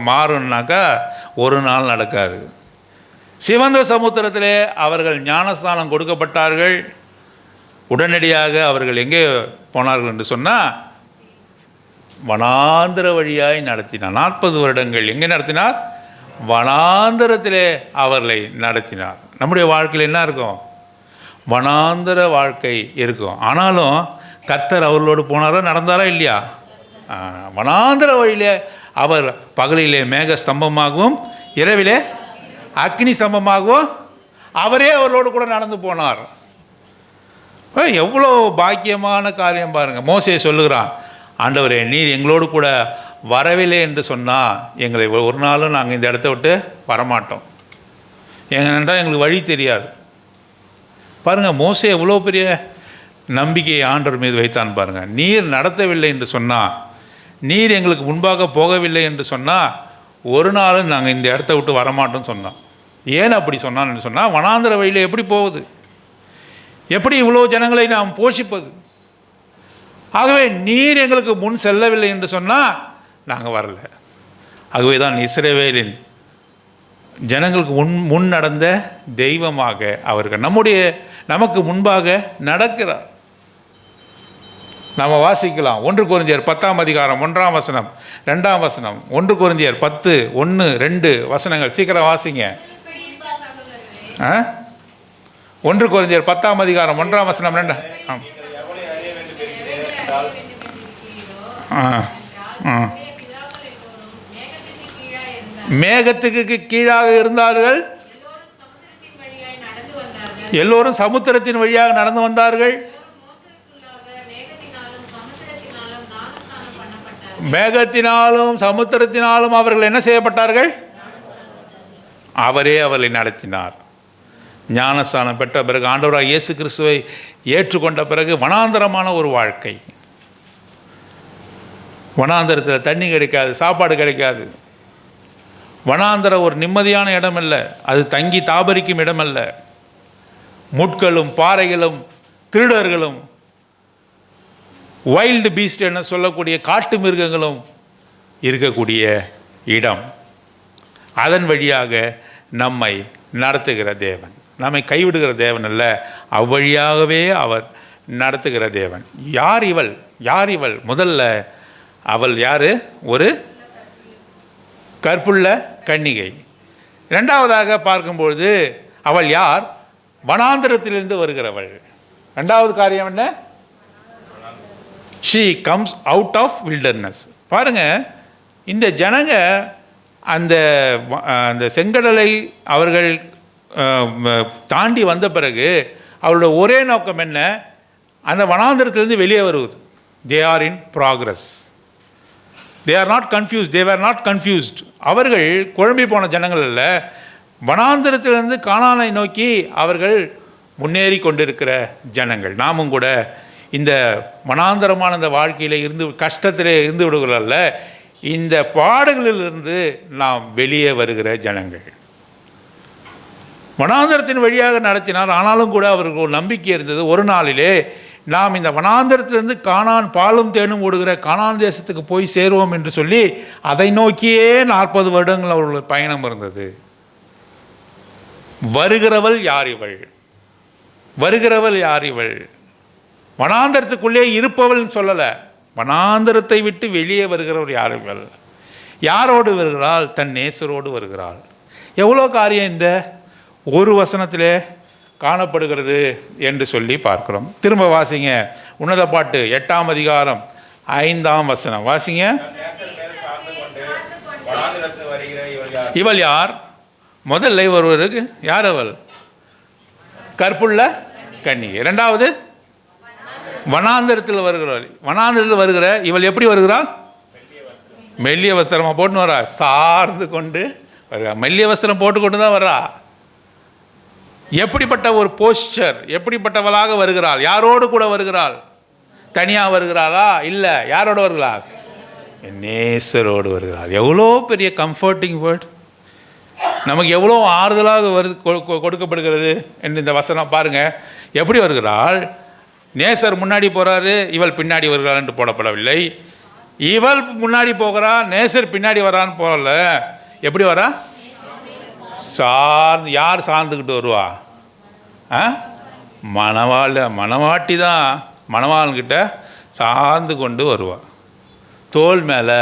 மாறுனாக்கா ஒரு நாள் நடக்காது. சிவந்த சமுத்திரத்திலே அவர்கள் ஞானஸ்தானம் கொடுக்கப்பட்டார்கள். உடனடியாக அவர்கள் எங்கே போனார்கள் என்று சொன்னால் வனாந்திர வழியாய் நடத்தினார். 40 வருடங்கள் எங்கே நடத்தினார்? வனாந்திரத்திலே அவர்களை நடத்தினார். நம்முடைய வாழ்க்கையில் என்ன இருக்கும்? வனாந்திர வாழ்க்கை இருக்கும். ஆனாலும் கர்த்தர் அவர்களோடு போனாரா, நடந்தாரா இல்லையா? வனாந்திர வழியிலே அவர் பகலிலே மேக ஸ்தம்பமாகவும் இரவிலே அக்னி ஸ்தம்பமாகவும் அவரே அவர்களோடு கூட நடந்து போனார். எவ்வளோ பாக்கியமான காரியம் பாருங்கள். மோசே சொல்லுகிறான், ஆண்டவரே நீர் எங்களோடு கூட வரவில்லை என்று சொன்னால் எங்களை ஒரு நாளும் நாங்கள் இந்த இடத்த விட்டு வரமாட்டோம். ஏனென்றால் எங்களுக்கு வழி தெரியாது. பாருங்கள், மோசே எவ்வளோ பெரிய நம்பிக்கையை ஆண்டவர் மீது வைத்தான் பாருங்கள். நீர் நடத்தவில்லை என்று சொன்னால், நீர் எங்களுக்கு முன்பாக போகவில்லை என்று சொன்னால் ஒரு நாளும் நாங்கள் இந்த இடத்த விட்டு வரமாட்டோம்னு சொன்னோம். ஏன் அப்படி சொன்னான்னு சொன்னால், வனாந்திர வழியில் எப்படி போகுது? எப்படி இவ்வளோ ஜனங்களை நாம் போஷிப்பது? ஆகவே நீர் எங்களுக்கு முன் செல்லவில்லை என்று சொன்னால் நாங்கள் வரல. ஆகவே தான் இஸ்ரவேலின் ஜனங்களுக்கு முன் நடந்த தெய்வமாக அவர்கள் நமக்கு முன்பாக நடக்கிறார். நாம் வாசிக்கலாம். 1 கொரிந்தியர் 10ஆம் அதிகாரம் 1ஆம் வசனம் 2ஆம் வசனம். 1 கொரிந்தியர் 10, 1, 2 வசனங்கள். சீக்கிரம் வாசிங்க. 1 கொரிந்தியர் 10ஆம் அதிகாரம் 1ஆம் வசனம் 2. மேகத்துக்கு கீழாக இருந்தார்கள். எல்லோரும் சமுத்திரத்தின் வழியாக நடந்து வந்தார்கள். மேகத்தினாலும் சமுத்திரத்தினாலும் அவர்கள் என்ன செய்யப்பட்டார்கள்? அவரே அவர்களை நடத்தினார். ஞானஸ்தானம் பெற்ற பிறகு, ஆண்டவராக இயேசு கிறிஸ்துவை ஏற்றுக்கொண்ட பிறகு வனாந்தரமான ஒரு வாழ்க்கை. வனாந்தரத்தில் தண்ணி கிடைக்காது, சாப்பாடு கிடைக்காது. வனாந்தரம் ஒரு நிம்மதியான இடம் அல்ல, அது தங்கி தாபரிக்கும் இடம் அல்ல. முட்களும் பாறைகளும் திருடர்களும் வைல்டு பீஸ்ட் என சொல்லக்கூடிய காட்டு மிருகங்களும் இருக்கக்கூடிய இடம். அதன் வழியாக நம்மை நடத்துகிற தேவன், நம்மை கைவிடுகிற தேவன் அல்ல, அவ்வழியாகவே அவர் நடத்துகிற தேவன். யார் இவள்? முதல்ல அவள் யார்? ஒரு கற்புள்ள கன்னிகை. இரண்டாவதாக பார்க்கும்பொழுது அவள் யார்? வனாந்திரத்திலிருந்து வருகிறவள். ரெண்டாவது காரியம் என்ன? she comes out of wilderness. பாருங்க, இந்த ஜனங்க அந்த அந்த செங்கடலை அவர்கள் தாண்டி வந்த பிறகு அவருடைய ஒரே நோக்கம் என்ன? அந்த வனாந்திரத்திலிருந்து வெளியே வருவது. They are in progress. They are not confused. They where not confused. அவர்கள் குழம்பி போன ஜனங்கள் அல்ல. வனாந்திரத்திலிருந்து கானானை நோக்கி அவர்கள் முன்னேறி கொண்டிருக்கிற ஜனங்கள். நாமும் கூட இந்த வனாந்தரமான இந்த வாழ்க்கையில் இருந்து கஷ்டத்திலே இருந்து விடுகிறல்ல, இந்த பாடுகளிலிருந்து நாம் வெளியே வருகிற ஜனங்கள். வனாந்தரத்தின் வழியாக நடத்தினார். ஆனாலும் கூட அவருக்கு ஒரு நம்பிக்கை இருந்தது, ஒரு நாளிலே நாம் இந்த வனாந்தரத்திலிருந்து கானான் பாலும் தேனும் ஓடுகிற கானான் தேசத்துக்கு போய் சேருவோம் என்று சொல்லி அதை நோக்கியே 40 வருடங்கள் அவர்களுடைய பயணம் இருந்தது. வருகிறவள் யார் இவள்? வருகிறவள் யார் இவள்? வனாந்தரத்துக்குள்ளே இருப்பவள் சொல்லலை, வனாந்தரத்தை விட்டு வெளியே வருகிறவர் யார் இவள்? யாரோடு வருகிறாள்? தன் நேசரோடு வருகிறாள். எவ்வளோ காரியம் இந்த ஒரு வசனத்திலே காணப்படுகிறது என்று சொல்லி பார்க்கிறோம். திரும்ப வாசிங்க, உன்னத பாட்டு 8ஆம் அதிகாரம் 5ஆம் வசனம் வாசிங்க. இவள் யார்? முதல்ல ஒருவருக்கு யார் அவள்? கற்புள்ள கன்னிகை. இரண்டாவது வனாந்தரத்தில் வருகிறாள். வனாந்தரத்தில் வருகிற இவள் எப்படி வருகிறாள்? மெல்லிய வஸ்திரமாக போட்டுன்னு வரா, சார்ந்து கொண்டு வருகிறா. மெல்லிய வஸ்திரம் போட்டுக்கொண்டு தான் வர்றா. எப்படிப்பட்ட ஒரு போஸ்டர், எப்படிப்பட்டவளாக வருகிறாள்? யாரோடு கூட வருகிறாள்? தனியாக வருகிறாளா? இல்லை, யாரோடு வருகிறாள்? நேசரோடு வருகிறாள். எவ்வளோ பெரிய கம்ஃபர்டிங் வேர்ட், நமக்கு எவ்வளோ ஆறுதலாக கொடுக்கப்படுகிறது என்று இந்த வசனம் பாருங்கள். எப்படி வருகிறாள்? நேசர் முன்னாடி போகிறாரு, இவள் பின்னாடி வருகிறாள் என்று போடப்படவில்லை. இவள் முன்னாடி போகிறா, நேசர் பின்னாடி வரான்னு போகல. எப்படி வரா? சார்ந்து. யார் சார்ந்துக்கிட்டு வருவா? மணவாட்டி தான் மணவாளன்கிட்ட சார்ந்து கொண்டு வருவா. தோல் மேலே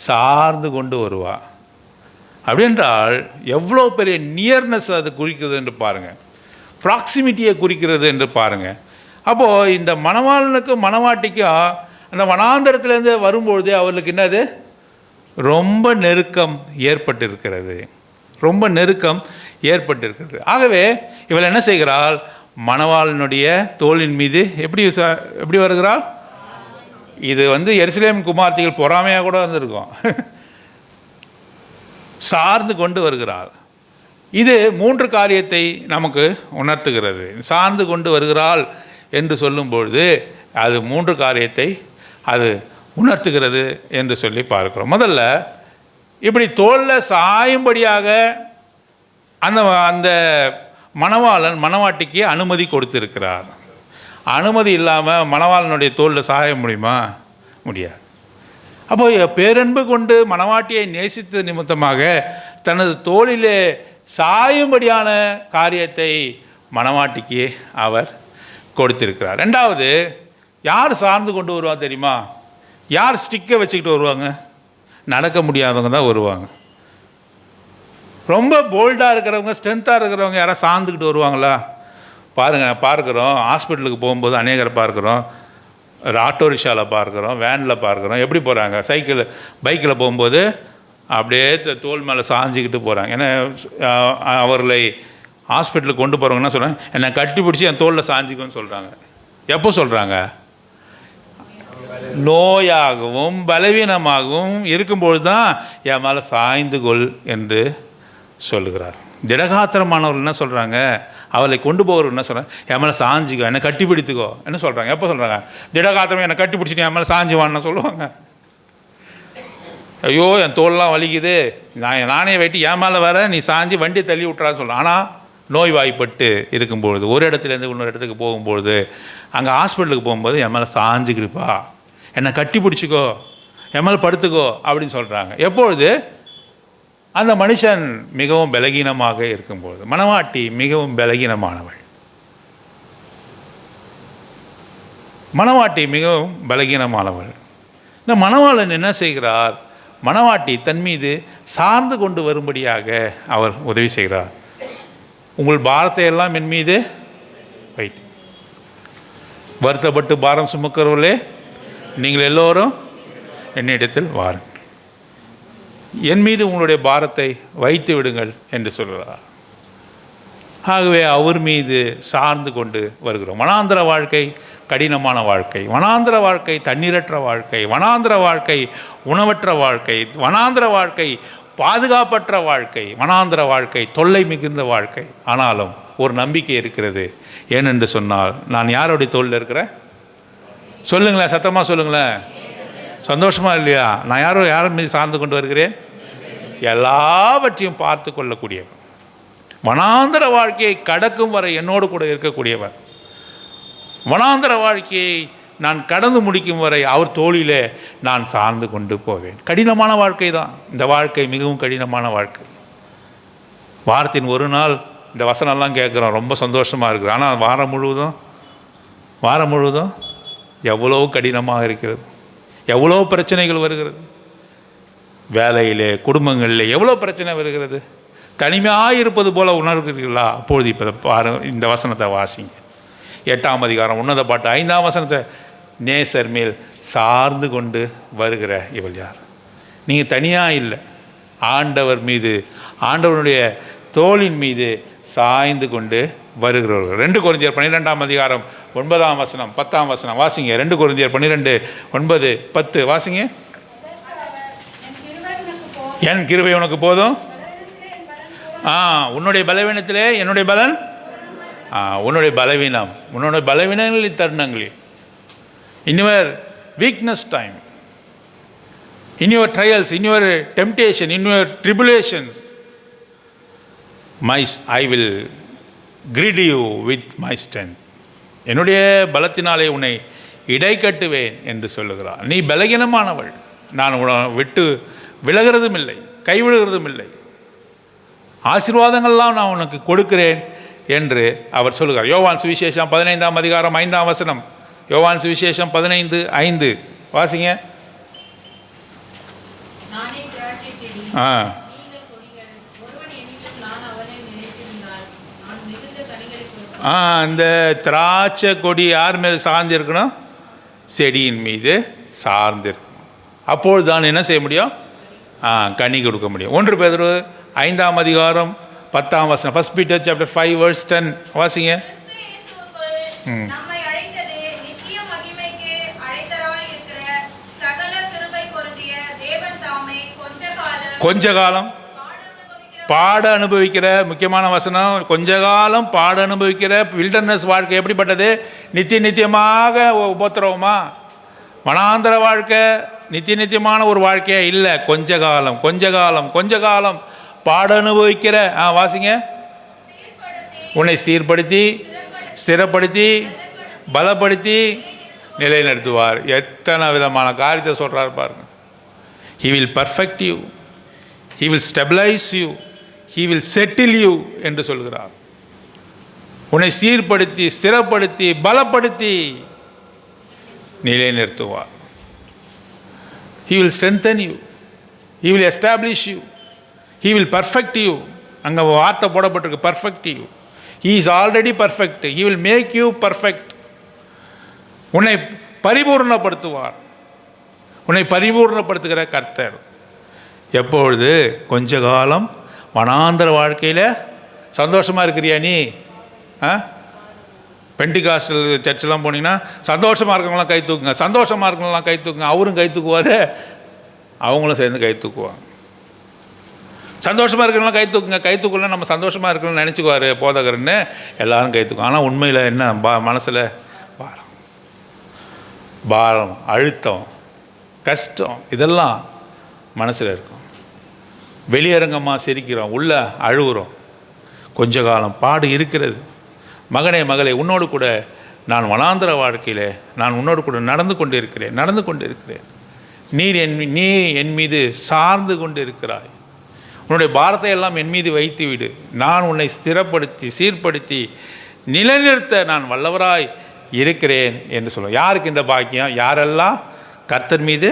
சார்ந்து கொண்டு வருவா. அப்படின்றால் எவ்வளோ பெரிய நியர்னஸ் அது குறிக்கிறது என்று பாருங்கள், ப்ராக்சிமிட்டியை குறிக்கிறது என்று பாருங்கள். அப்போது இந்த மணவாளனுக்கும் மணவாட்டிக்கும் அந்த வனாந்தரத்துலேருந்து வரும்பொழுது அவர்களுக்கு என்னது? ரொம்ப நெருக்கம் ஏற்பட்டிருக்கிறது. ரொம்ப நெருக்கம் ஏற்பட்டிருக்கிறது. ஆகவே இவள் என்ன செய்கிறாள்? மணவாளனுடைய தோளின் மீது எப்படி வருகிறாள்? இது எருசலேம் குமார்த்திகள் பொறாமையாக கூட வந்திருக்கும். சார்ந்து கொண்டு வருகிறாள். இது 3 காரியத்தை நமக்கு உணர்த்துகிறது. சார்ந்து கொண்டு வருகிறாள் என்று சொல்லும்பொழுது அது 3 காரியத்தை அது உணர்த்துகிறது என்று சொல்லி பார்க்கிறோம். முதல்ல இப்படி தோளில் சாயும்படியாக அந்த மணவாளன் மணவாட்டிக்கு அனுமதி கொடுத்திருக்கிறார். அனுமதி இல்லாமல் மணவாளனுடைய தோளில் சாய முடியுமா? முடியாது. அப்போ பேரன்பு கொண்டு மணவாட்டியை நேசித்த நிமித்தமாக தனது தோளிலே சாயும்படியான காரியத்தை மணவாட்டிக்கு அவர் கொடுத்திருக்கிறார். ரெண்டாவது, யார் சார்ந்து கொண்டு வருவா தெரியுமா? யார் ஸ்டிக்கை வச்சுக்கிட்டு வருவாங்க? நடக்க முடியாதவங்க தான் வருவாங்க. ரொம்ப போல்டாக இருக்கிறவங்க, ஸ்ட்ரென்த்தாக இருக்கிறவங்க யாராவது சார்ந்துக்கிட்டு வருவாங்களா? பாருங்கள், பார்க்குறோம். ஹாஸ்பிட்டலுக்கு போகும்போது அநேகரை பார்க்குறோம், ஆட்டோ ரிக்ஷாவில் பார்க்குறோம், வேனில் பார்க்குறோம். எப்படி போகிறாங்க? பைக்கில் போகும்போது அப்படியே தோல் மேலே சாஞ்சிக்கிட்டு போகிறாங்க. ஏன்னா அவர்களை ஹாஸ்பிட்டலுக்கு கொண்டு போகிறவங்கன்னா சொல்கிறாங்க, என்னை கட்டி பிடிச்சி என் தோளில் சாஞ்சிக்குன்னு சொல்கிறாங்க. எப்போ சொல்கிறாங்க? நோயாகவும் பலவீனமாகவும் இருக்கும்பொழுது தான் என் மேலே சாய்ந்து கொள் என்று சொல்லுகிறார். திடகாத்திரமானவர்கள் என்ன சொல்கிறாங்க? அவளை கொண்டு போகிறவர்கள் என்ன சொல்கிறாங்க? என் மேலே சாஞ்சிக்கோ, என்னை கட்டி பிடித்துக்கோ என்ன சொல்கிறாங்க? எப்போ சொல்கிறாங்க? திடகாத்திரம் என்னை கட்டி பிடிச்சிட்டு என் மேலே சாஞ்சிவான்னு சொல்லுவாங்க. ஐயோ என் தோல்லாம் வலிக்குது, நானே வெட்டி என் மேலே வர நீ சாஞ்சி வண்டி தள்ளி விட்றான்னு சொல்கிறான். ஆனால் நோய்வாய்ப்பட்டு இருக்கும்பொழுது, ஒரு இடத்துலேருந்து இன்னொரு இடத்துக்கு போகும்பொழுது, அங்கே ஹாஸ்பிட்டலுக்கு போகும்போது என் மேலே சாஞ்சிக்கிடுப்பா, என்னை கட்டி பிடிச்சிக்கோ, என் மேலே படுத்துக்கோ அப்படின்னு சொல்கிறாங்க. எப்பொழுது? அந்த மனுஷன் மிகவும் பலகீனமாக இருக்கும்போது. மணவாட்டி மிகவும் பலகீனமானவள். மணவாட்டி மிகவும் பலகீனமானவள். இந்த மணவாளன் என்ன செய்கிறார்? மணவாட்டி தன் மீது சார்ந்து கொண்டு வரும்படியாக அவர் உதவி செய்கிறார். உங்கள் பாரத்தை எல்லாம் என் மீது வைத்து வருத்தப்பட்டு பாரம் சுமக்கிறவர்களே நீங்கள் எல்லோரும் என்னிடத்தில் வாருங்கள். என் மீது உங்களுடைய பாரத்தை வைத்து விடுங்கள் என்று சொல்கிறார். ஆகவே அவர் மீது சார்ந்து கொண்டு வருகிறோம். வனாந்திர வாழ்க்கை கடினமான வாழ்க்கை, வனாந்திர வாழ்க்கை தண்ணீரற்ற வாழ்க்கை, வனாந்திர வாழ்க்கை உணவற்ற வாழ்க்கை, வனாந்திர வாழ்க்கை பாதுகாப்பற்ற வாழ்க்கை, வனாந்திர வாழ்க்கை தொல்லை மிகுந்த வாழ்க்கை. ஆனாலும் ஒரு நம்பிக்கை இருக்கிறது. ஏனென்று சொன்னால், நான் யாருடைய தோளில் இருக்கிறேன்? சொல்லுங்களேன், சத்தமாக சொல்லுங்களேன். சந்தோஷமா இல்லையா? நான் யாரும் மீது சார்ந்து கொண்டு வருகிறேன்? எல்லாவற்றையும் பார்த்து கொள்ளக்கூடியவன், வனாந்திர வாழ்க்கையை கடக்கும் வரை என்னோடு கூட இருக்கக்கூடியவர், வனாந்திர வாழ்க்கையை நான் கடந்து முடிக்கும் வரை அவர் தோளிலே நான் சார்ந்து கொண்டு போவேன். கடினமான வாழ்க்கை தான் இந்த வாழ்க்கை, மிகவும் கடினமான வாழ்க்கை. வாரத்தின் ஒரு நாள் இந்த வசனம்லாம் கேட்குறோம், ரொம்ப சந்தோஷமாக இருக்குது. ஆனால் வாரம் முழுவதும் எவ்வளோ கடினமாக இருக்கிறது, எவ்வளோ பிரச்சனைகள் வருகிறது. வேலையிலே, குடும்பங்களிலே எவ்வளோ பிரச்சனை வருகிறது. தனிமையாக இருப்பது போல் உணர்கிறீர்களா? அப்பொழுது இப்போ இந்த வசனத்தை வாசிங்க. 8ஆம் அதிகாரம் உன்னத பாட்டு 5ஆம் வசனத்தை, நேசர் மேல் சார்ந்து கொண்டு வருகிற இவள் யார்? நீங்கள் தனியாக இல்லை, ஆண்டவர் மீது, ஆண்டவருடைய தோளின் மீது சாய்ந்து கொண்டு வருகிறவர்கள். 2 கொரிந்தியர் 12ஆம் அதிகாரம் 9ஆம் வசனம் 10ஆம் வசனம் வாசிங்க. 2 கொரிந்தியர் 12 9 10 வாசிங்க. என் கிருபை உனக்கு போதும், உன்னுடைய பலவீனத்திலே என்னுடைய பலன், உன்னுடைய பலவீனங்களின் தருணங்களில், in your weakness time, in your trials, in your temptation, in your tribulations, I will gird you with my strength. என்னுடைய பலத்தினாலே உன்னை இடை கட்டுவேன் என்று சொல்லுகிறார். நீ பலகீனமானவள், நான் உன்னை விட்டு விலகிறதும் இல்லை, கைவிடுகிறதும் இல்லை, ஆசீர்வாதங்கள்லாம் நான் உனக்கு கொடுக்கிறேன் என்று அவர் சொல்லுகிறார். யோவான் சுவிசேஷம் 15ஆம் அதிகாரம் 5ஆம் வசனம். யோவான் சுவிசேஷம் 15:5 வாசிங்க. இந்த திராட்சை கொடி யார் மீது சார்ந்திருக்கணும்? செடியின் மீது சார்ந்திருக்கணும். அப்பொழுது தான் என்ன செய்ய முடியும்? கனி கொடுக்க முடியும். 1 பேதுரு 5ஆம் அதிகாரம் 10ஆம் வசனம். 1 Peter chapter 5 verse 10 வாசிங்க. கொஞ்ச காலம் பாட அனுபவிக்கிற, முக்கியமான வசனம், கொஞ்ச காலம் பாட அனுபவிக்கிற வில்டர்னஸ் வாழ்க்கை எப்படிப்பட்டது? நித்தியமாக உபத்திரவமா? வனாந்திர வாழ்க்கை நித்தியமான ஒரு வாழ்க்கையே இல்லை. கொஞ்ச காலம் பாட அனுபவிக்கிற, வாசிங்க. உன்னை சீர்படுத்தி, ஸ்திரப்படுத்தி, பலப்படுத்தி நிலைநிறுத்துவார். எத்தனை விதமான காரியத்தை சொல்கிறார் பாருங்க. He will perfect you, He will stabilize you, He will settle you என்று சொல்கிறார். உன்னை சீர்படுத்தி, ஸ்திரப்படுத்தி, பலப்படுத்தி நிலைநிறுத்துவார். He will strengthen you, He will establish you, He will perfect you. அங்கே வார்த்தை போடப்பட்டிருக்கு, perfect you. He is already perfect. He will make you perfect. உன்னை பரிபூர்ணப்படுத்துவார். உன்னை பரிபூர்ணப்படுத்துகிற கர்த்தர். எப்பொழுது? கொஞ்ச காலம் வனாந்தர வாழ்க்கையில் சந்தோஷமாக இருக்கிறியா நீ? பெண்டிகாஸ்டல் சர்ச்செலாம் போனீங்கன்னா சந்தோஷமாக இருக்கவங்களாம் கை தூக்குங்க, சந்தோஷமாக இருக்கவங்களாம் கை தூக்குங்க. அவரும் கை தூக்குவார், அவங்களும் சேர்ந்து கை தூக்குவாங்க. சந்தோஷமாக இருக்கிறவங்களாம் கை தூக்குங்க, கை தூக்கலாம் நம்ம சந்தோஷமாக இருக்கணும்னு நினச்சிக்குவார் போதகர்னு, எல்லாரும் கை தூக்கும். ஆனால் உண்மையில் என்ன? மனசில் பாரம், அழுத்தம், கஷ்டம், இதெல்லாம் மனசில் இருக்கும். வெளியரங்கமாக சிரிக்கிறோம், உள்ள அழுகுறோம். கொஞ்ச காலம் பாடு இருக்கிறது. மகனே மகளே, உன்னோடு கூட நான் வனாந்திர வாழ்க்கையில் நான் உன்னோடு கூட நடந்து கொண்டு இருக்கிறேன். நீ என் மீது சார்ந்து கொண்டு இருக்கிறாய். உன்னுடைய பாரத்தை எல்லாம் என் மீது வைத்து விடு. நான் உன்னை ஸ்திரப்படுத்தி, சீர்படுத்தி, நிலைநிறுத்த நான் வல்லவராய் இருக்கிறேன் என்று சொல்லுவோம். யாருக்கு இந்த பாக்கியம்? யாரெல்லாம் கர்த்தர் மீது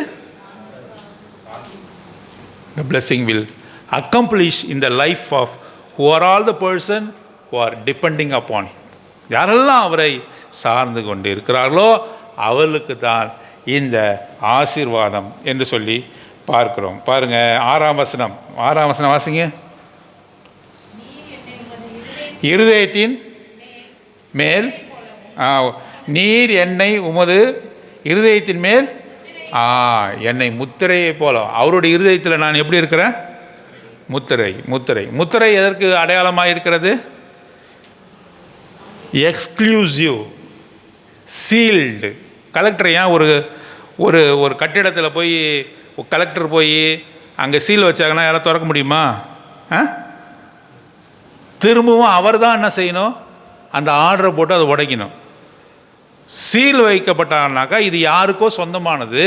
the blessing will accomplish in the life of who are all the person who are depending upon him. யாரெல்லாம் அவரை சார்ந்து கொண்டு இருக்கிறார்களோ அவர்களுக்கு தான் இந்த ஆசீர்வாதம் என்று சொல்லி பார்க்கிறோம். பாருங்க, 6ஆம் வசனம். 6ஆம் வசனம் வாசிங்க. இருதயத்தின் மேல் நீர் என்னை உமது இருதயத்தின் மேல் என்னை முத்திரையை போல. அவருடைய இருதயத்தில் நான் எப்படி இருக்கிறேன்? முத்திரை. முத்திரை முத்திரை எதற்கு அடையாளமாக இருக்கிறது? Exclusive, sealed. கலெக்டர் ஏன் ஒரு ஒரு ஒரு கட்டிடத்தில் போய் கலெக்டர் போய் அங்கே சீல் வச்சாங்கன்னா யாராவது திறக்க முடியுமா? திரும்பவும் அவர் தான் என்ன செய்யணும்? அந்த ஆர்டரை போட்டு அதை உடைக்கணும். சீல் வைக்கப்பட்டாங்கனாக்கா இது யாருக்கோ சொந்தமானது,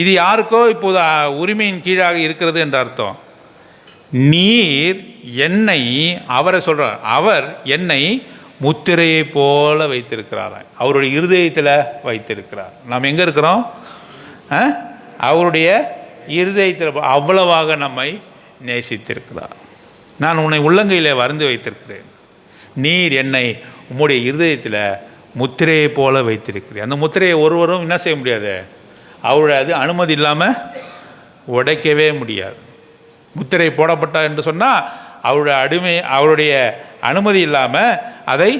இது யாருக்கோ இப்போது உரிமையின் கீழாக இருக்கிறது என்ற அர்த்தம். நீர் என்னை, அவரை சொல்கிறார், அவர் என்னை முத்திரையை போல வைத்திருக்கிறார். அவருடைய இருதயத்தில் வைத்திருக்கிறார். நாம் எங்கே இருக்கிறோம்? அவருடைய இருதயத்தில் அவ்வளவாக நம்மை நேசித்திருக்கிறார். நான் உன்னை உள்ளங்கையிலே வரைந்து வைத்திருக்கிறேன். நீர் என்னை உம்முடைய இருதயத்தில் முத்திரையை போல வைத்திருக்கிறேன். அந்த முத்திரையை ஒருவரும் என்ன செய்ய முடியாது? அவருடைய அது அனுமதி இல்லாமல் உடைக்கவே முடியாது. முத்திரை போடப்பட்டா என்று சொன்னால் அவருடைய அனுமதி இல்லாமல் அதை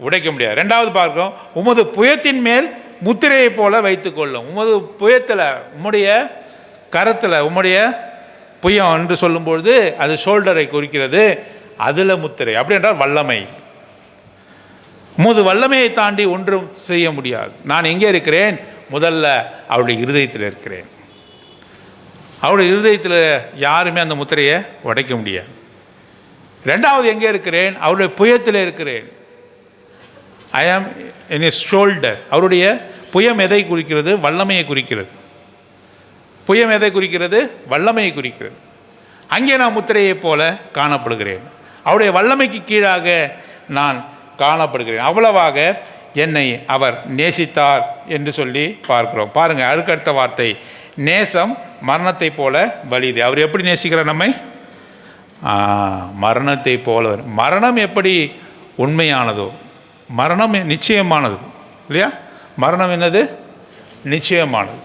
உடைக்க முடியாது. ரெண்டாவது பார்க்கிறோம், உமது புயத்தின் மேல் முத்திரையை போல வைத்துக்கொள்ளும். உமது புயத்தில், உம்முடைய கரத்தில், உம்முடைய புயம் என்று சொல்லும்பொழுது அது ஷோல்டரை குறிக்கிறது. அதில் முத்திரை அப்படி என்றால் வல்லமை. உமது வல்லமையை தாண்டி ஒன்றும் செய்ய முடியாது. நான் எங்கே இருக்கிறேன்? முதல்ல அவருடைய இருதயத்தில் இருக்கிறேன். அவருடைய இருதயத்தில் யாருமே அந்த முத்திரையை உடைக்க முடியாது. ரெண்டாவது எங்கே இருக்கிறேன்? அவருடைய புயத்தில் இருக்கிறேன். ஐ ஆம் இன் இஸ் ஷோல்டர். அவருடைய புயம் எதை குறிக்கிறது? வல்லமையை குறிக்கிறது. புயம் எதை குறிக்கிறது? வல்லமையை குறிக்கிறது. அங்கே நான் முத்திரையை போல காணப்படுகிறேன். அவருடைய வல்லமைக்கு கீழாக நான் காணப்படுகிறேன். அவ்வளவாக என்னை அவர் நேசித்தார் என்று சொல்லி பார்க்கிறோம். பாருங்கள், அடுத்த வார்த்தை, நேசம் மரணத்தை போல வலிது. அவர் எப்படி நேசிக்கிறார் நம்மை? மரணத்தை போல. மரணம் எப்படி உண்மையானதோ, மரணம் நிச்சயமானது இல்லையா? மரணம் என்னது? நிச்சயமானது.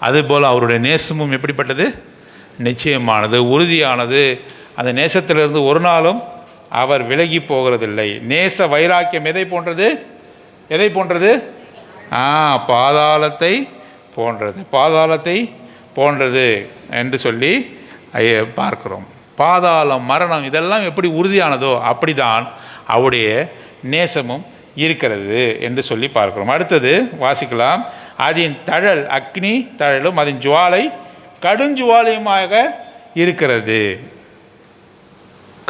அதுபோல் அவருடைய நேசமும் எப்படிப்பட்டது? நிச்சயமானது, உறுதியானது. அந்த நேசத்திலிருந்து ஒரு நாளும் அவர் விலகி போகிறதில்லை. நேச வைராக்கியம் எதை போன்றது? எதை போன்றது? பாதாளத்தை போன்றது. பாதாளத்தை போன்றது என்று சொல்லி பார்க்கிறோம். பாதாளம், மரணம் இதெல்லாம் எப்படி உறுதியானதோ அப்படிதான் அவருடைய நேசமும் இருக்கிறது என்று சொல்லி பார்க்கிறோம். அடுத்தது வாசிக்கலாம். அதன் தழல் அக்னி தழலும் அதன் ஜுவாலை கடுஞ்சுவாலையுமாக இருக்கிறது.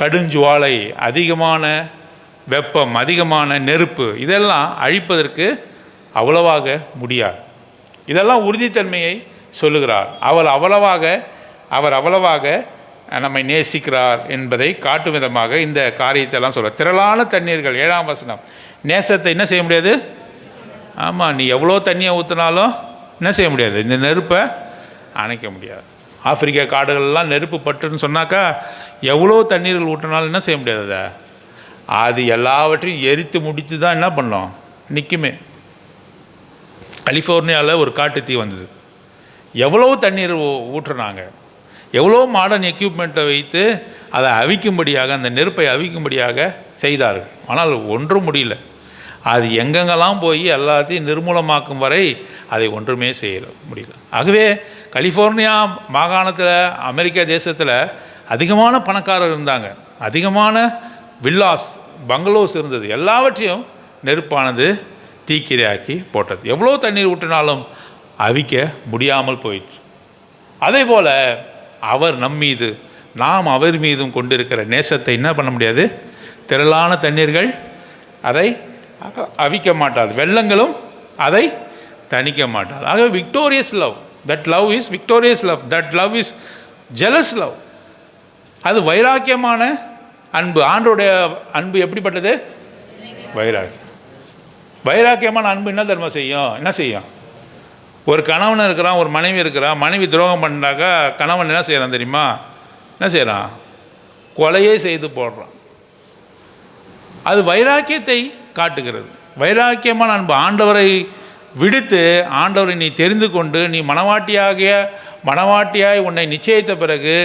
கடுஞ்சுவாலை, அதிகமான வெப்பம், அதிகமான நெருப்பு, இதெல்லாம் அழிப்பதற்கு அவ்வளவாக முடியாது. இதெல்லாம் உறுதித்தன்மையை சொல்லுகிறார். அவர் அவ்வளவாக நம்மை நேசிக்கிறார் என்பதை காட்டும் விதமாக இந்த காரியத்தெல்லாம் சொல்கிறார். திரளான தண்ணீர்கள், 7ஆம் வசனம். நேசத்தை என்ன செய்ய முடியாது? ஆமாம், நீ எவ்வளோ தண்ணியை ஊற்றினாலும் என்ன செய்ய முடியாது? இந்த நெருப்பை அணைக்க முடியாது. ஆப்பிரிக்கா காடுகள்லாம் நெருப்பு பட்டுன்னு சொன்னாக்கா எவ்வளோ தண்ணீர்கள் ஊற்றினாலும் என்ன செய்ய முடியாது? அது எல்லாவற்றையும் எரித்து முடித்து தான் என்ன பண்ணோம்? நிற்குமே. கலிஃபோர்னியாவில் ஒரு காட்டு தீ வந்தது. எவ்வளோ தண்ணீர் ஊற்றுனாங்க, எவ்வளோ மாடர்ன் எக்யூப்மெண்ட்டை வைத்து அதை அவிக்கும்படியாக, அந்த நெருப்பை அவிக்கும்படியாக செய்தார்கள். ஆனால் ஒன்றும் முடியல. அது எங்கெங்கெல்லாம் போய் எல்லாத்தையும் நிர்மூலமாக்கும் வரை அதை ஒன்றுமே செய்ய முடியல. ஆகவே கலிஃபோர்னியா மாகாணத்தில், அமெரிக்கா தேசத்தில் அதிகமான பணக்காரர் இருந்தாங்க, அதிகமான வில்லாஸ், பங்களோஸ் இருந்தது. எல்லாவற்றையும் நெருப்பானது தீக்கிரையாக்கி போட்டது. எவ்வளோ தண்ணீர் ஊற்றினாலும் அவிக்க முடியாமல் போயிடுச்சு. அதே போல் அவர் நம்மீது, நாம் அவர் மீதும் கொண்டிருக்கிற நேசத்தை என்ன பண்ண முடியாது? திரளான தண்ணீர்கள் அதை அவிக்க மாட்டாது, வெள்ளங்களும் அதை தணிக்க மாட்டாது. ஆகவே victorious love, that love is victorious love, that love is jealous love. அது வைராக்கியமான அன்பு. ஆண்டோடைய அன்பு எப்படிப்பட்டது? வைராக்கியம். வைராக்கியமான அன்பு என்ன தர்மம் செய்யும்? என்ன செய்யும்? ஒரு கணவன் இருக்கிறான், ஒரு மனைவி இருக்கிறான். மனைவி துரோகம் பண்ணாக்கா கணவன் என்ன செய்கிறான் தெரியுமா? என்ன செய்கிறான்? கொலையே செய்து போடுறான். அது வைராக்கியத்தை காட்டுகிறது. வைராக்கியமான அன்பு. ஆண்டவரை விடுத்து, ஆண்டவரை நீ தெரிந்து கொண்டு, நீ மனவாட்டியாகிய மணவாட்டியாய் உன்னை நிச்சயித்த பிறகு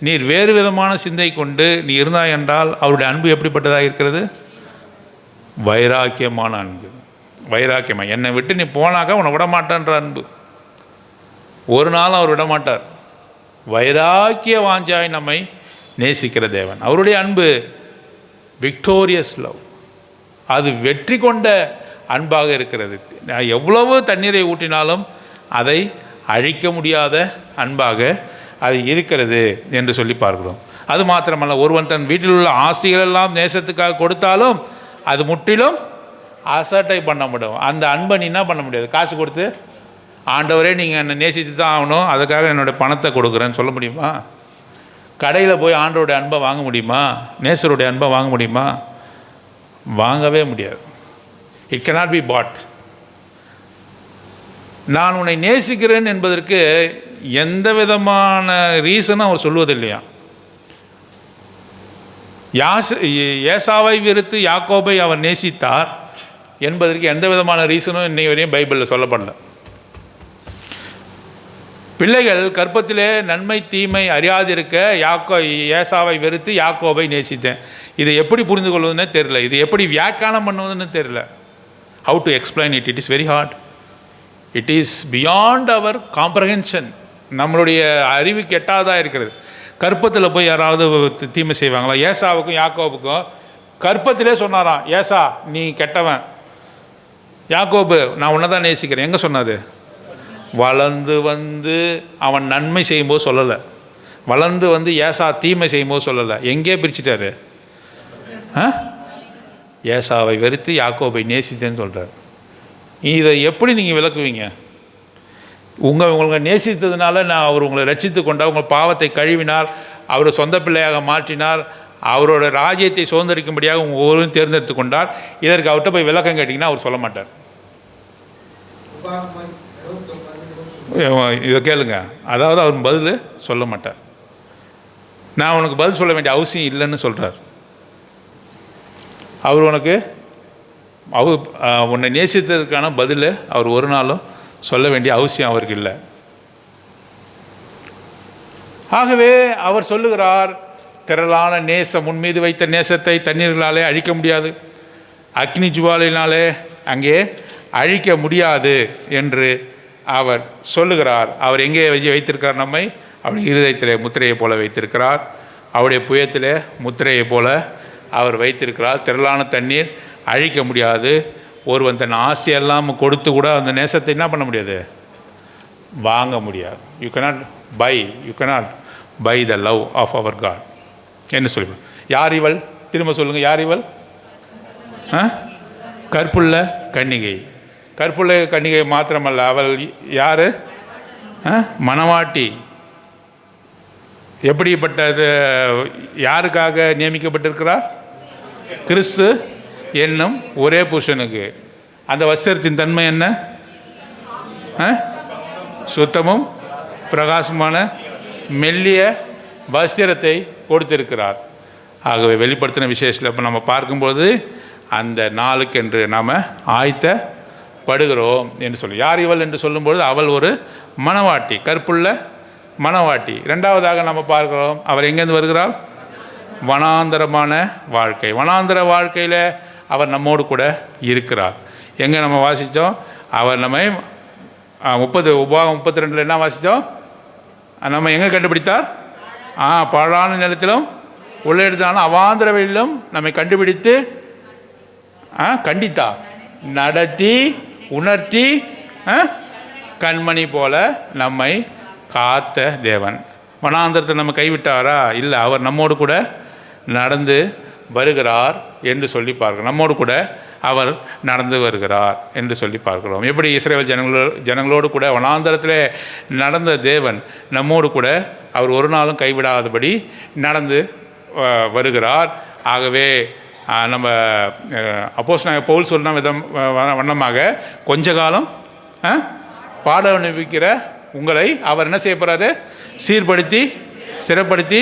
நீர் வேறு விதமான சிந்தை கொண்டு நீ இருந்தாய் என்றால் அவருடைய அன்பு எப்படிப்பட்டதாக இருக்கிறது? வைராக்கியமான அன்பு. வைராக்கியமாக என்னை விட்டு நீ போனாக்கா உன்னை விடமாட்டேன்ற அன்பு. ஒரு நாள் அவர் விடமாட்டார். வைராக்கிய வாஞ்சாய் நம்மை நேசிக்கிற தேவன். அவருடைய அன்பு விக்டோரியஸ் லவ், அது வெற்றி கொண்ட அன்பாக இருக்கிறது. எவ்வளவு தண்ணீரை ஊற்றினாலும் அதை அழிக்க முடியாத அன்பாக அது இருக்கிறது என்று சொல்லி பார்க்கிறோம். அது மாத்திரமல்ல, ஒருவன் தன் வீட்டில் உள்ள ஆசைகளெல்லாம் நேசத்துக்காக கொடுத்தாலும் அது முற்றிலும் அசட்டை பண்ண முடியும். அந்த அன்பை நீ என்ன பண்ண முடியாது? காசு கொடுத்து ஆண்டவரே நீங்கள் என்னை நேசித்து தான் ஆகணும், அதுக்காக என்னுடைய பணத்தை கொடுக்குறேன்னு சொல்ல முடியுமா? கடையில் போய் ஆண்டவருடைய அன்பை வாங்க முடியுமா? நேசருடைய அன்பை வாங்க முடியுமா? வாங்கவே முடியாது. It cannot be bought. நான் உன்னை நேசிக்கிறேன் என்பதற்கு எந்த விதமான ரீசனும் அவர் சொல்வதில்லையா. ஏசாவை வெறுத்து யாக்கோபை அவர் நேசித்தார் என்பதற்கு எந்த விதமான ரீசனும் இன்னை வரையும் பைபிளில் சொல்லப்படல. பிள்ளைகள் கற்பத்திலே நன்மை தீமை அறியாதிருக்க ஏசாவை வெறுத்து யாக்கோபை நேசித்தேன். இதை எப்படி புரிந்து கொள்வதுன்னே தெரியல. இது எப்படி வியாக்கியானம் பண்ணுவதுன்னு தெரியல. How to explain it? It is very hard. It is beyond our comprehension. நம்மளுடைய அறிவுக்கு எட்டாதாக இருக்கிறது. கற்பத்தில் போய் யாராவது தீமை செய்வாங்களா? ஏசாவுக்கும் யாக்கோபுக்கும் கற்பத்திலே சொன்னாராம், ஏசா நீ கெட்டவன், யாக்கோபு நான் உன்னை தான் நேசிக்கிறேன். எங்கே சொன்னார்? வளர்ந்து வந்து அவன் நன்மை செய்யும்போது சொல்லலை, வளர்ந்து வந்து ஏசா தீமை செய்யும்போது சொல்லலை. எங்கே பிரிச்சுட்டாரு? ஏசாவை வெறுத்து யாக்கோபை நேசித்தேன்னு சொல்கிறார். இதை எப்படி நீங்கள் விளக்குவீங்க? உங்களை நேசித்ததுனால நான் அவர் உங்களை ரட்சித்து கொண்டார், உங்கள் பாவத்தை கழுவினார், அவரை சொந்த பிள்ளையாக மாற்றினார், அவரோட ராஜ்யத்தை சுதந்திரிக்கும்படியாக உங்கள் ஒவ்வொருவரும் தேர்ந்தெடுத்து கொண்டார். இதற்கு அவர்கிட்ட போய் விளக்கம் கேட்டிங்கன்னா அவர் சொல்ல மாட்டார். இதை கேளுங்க. அதாவது அவர் பதில் சொல்ல மாட்டார். நான் உனக்கு பதில் சொல்ல வேண்டிய அவசியம் இல்லைன்னு சொல்கிறார். அவர் உன்னை நேசித்ததுக்கான பதில் அவர் ஒரு நாளும் சொல்ல வேண்டிய அவசியம் அவருக்கு இல்லை. ஆகவே அவர் சொல்லுகிறார், திரளான நேசம், உன் மீது வைத்த நேசத்தை தண்ணீர்களாலே அழிக்க முடியாது, அக்னி ஜுவாலினாலே அங்கே அழிக்க முடியாது என்று அவர் சொல்லுகிறார். அவர் எங்கே வைத்திருக்கிறார்? நம்மை அவருடைய இருதயத்திலே முத்திரையை போல வைத்திருக்கிறார். அவருடைய புயத்திலே முத்திரையை போல அவர் வைத்திருக்கிறார். திரளான தண்ணீர் அழிக்க முடியாது. ஒருவன் தன் ஆசையெல்லாம் கொடுத்து கூட அந்த நேசத்தை என்ன பண்ண முடியாது? வாங்க முடியாது. You cannot buy the love of our God என்ன சொல்லுவோம்? யார் இவள்? திரும்ப சொல்லுங்கள். யார் இவள்? கற்புள்ள கன்னிகை. கற்புள்ள கன்னிகை மாத்திரமல்ல, அவள் யார்? மணவாட்டி. எப்படிப்பட்டது? யாருக்காக நியமிக்கப்பட்டிருக்கிறார்? கிறிஸ்து என்னும் ஒரே புருஷனுக்கு. அந்த வஸ்திரத்தின் தன்மை என்ன? சுத்தமும் பிரகாசமான மெல்லிய வஸ்திரத்தை கொடுத்திருக்கிறார். ஆகவே வெளிப்படுத்தின விசேஷத்தில் இப்போ நம்ம பார்க்கும்போது அந்த நாளுக்கென்று நாம் ஆயத்தப்படுகிறோம் என்று சொல்லி. யார் இவள் என்று சொல்லும்பொழுது அவள் ஒரு மணவாட்டி, கற்புள்ள மணவாட்டி. ரெண்டாவதாக நம்ம பார்க்கிறோம், அவர் எங்கேருந்து வருகிறாள்? வனாந்தரமான வாழ்க்கை. வனாந்தர வாழ்க்கையில் அவர் நம்மோடு கூட இருக்கிறார். எங்கே நம்ம வாசித்தோம்? அவர் நம்மை 32 என்ன வாசித்தோம்? நம்ம எங்கே கண்டுபிடித்தார்? பாழான நிலத்திலும் உள்ள எடுத்தாலும் அவாந்திர வெளியிலும் நம்மை கண்டுபிடித்து கண்டித்தார், நடத்தி உணர்த்தி கண்மணி போல நம்மை காத்த தேவன். வனாந்தரத்தை நம்ம கைவிட்டாரா? இல்லை, அவர் நம்மோடு கூட நடந்து வருகிறார் என்று சொல்லி பார்க்கிறோம். நம்மோடு கூட அவர் நடந்து வருகிறார் என்று சொல்லி பார்க்கிறோம். எப்படி இஸ்ரவேல் ஜனங்களோடு கூட வனாந்தரத்திலே நடந்த தேவன் நம்மோடு கூட அவர் ஒரு நாளும் கைவிடாதபடி நடந்து வருகிறார். ஆகவே நம்ம அப்போஸ்தலனாகிய பவுல் சொன்ன வண்ணமாக கொஞ்ச காலம் பாட அனுபவிக்கிற உங்களை அவர் என்ன செய்ய போகிறாரு? சீர்படுத்தி, ஸ்திரப்படுத்தி,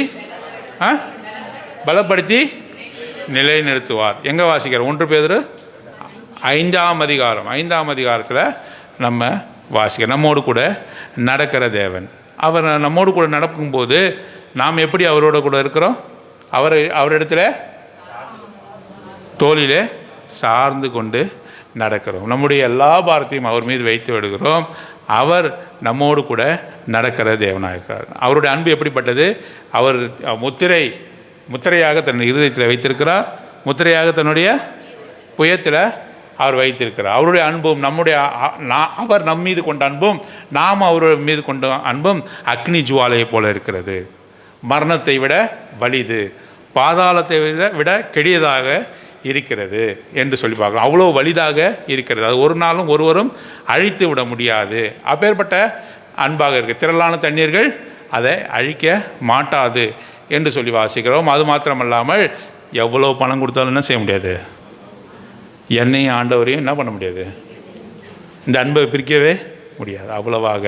பலப்படுத்தி நிலைநிறுத்துவார். எங்கே வாசிக்கிறோம்? 1 பேதுரு 5ஆம் அதிகாரம். 5ஆம் அதிகாரத்தில் நம்ம வாசிக்கிறோம். நம்மோடு கூட நடக்கிற தேவன். அவர் நம்மோடு கூட நடக்கும்போது நாம் எப்படி அவரோட கூட இருக்கிறோம்? அவரிடத்துல தோளிலே சார்ந்து கொண்டு நடக்கிறோம். நம்முடைய எல்லா பாரத்தையும் அவர் மீது வைத்து விடுகிறோம். அவர் நம்மோடு கூட நடக்கிற தேவனாக இருக்கிறார். அவருடைய அன்பு எப்படிப்பட்டது? அவர் முத்திரையாக தன் இருதயத்தில் வைத்திருக்கிறார், முத்திரையாக தன்னுடைய புயத்தில் அவர் வைத்திருக்கிறார். அவருடைய அன்பும் அவர் நம் மீது கொண்ட அன்பும் நாம் அவர் மீது கொண்ட அன்பும் அக்னி ஜுவாலையை போல இருக்கிறது. மரணத்தை விட வலிது, பாதாளத்தை விட கெடியதாக இருக்கிறது என்று சொல்லி பார்க்கலாம். அவ்வளோ வலிதாக இருக்கிறது. அது ஒரு நாளும் ஒருவரும் அழித்து விட முடியாது. அப்பேற்பட்ட அன்பாக இருக்குது. திரளான தண்ணீர்கள் அதை அழிக்க மாட்டாது என்று சொல்லி வாசிக்கிறோம். அது மாத்திரமல்லாமல் எவ்வளோ பணம் கொடுத்தாலும் என்ன செய்ய முடியாது? என்னையும் ஆண்டவரையும் என்ன பண்ண முடியாது? இந்த அன்பை பிரிக்கவே முடியாது. அவ்வளவாக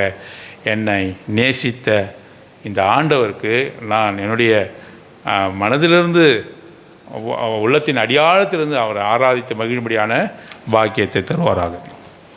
என்னை நேசித்த இந்த ஆண்டவருக்கு நான் என்னுடைய மனதிலிருந்து, உள்ளத்தின் அடியாழத்திலிருந்து அவரை ஆராதித்து மகிழும்படியான பாக்கியத்தை தருவாராக.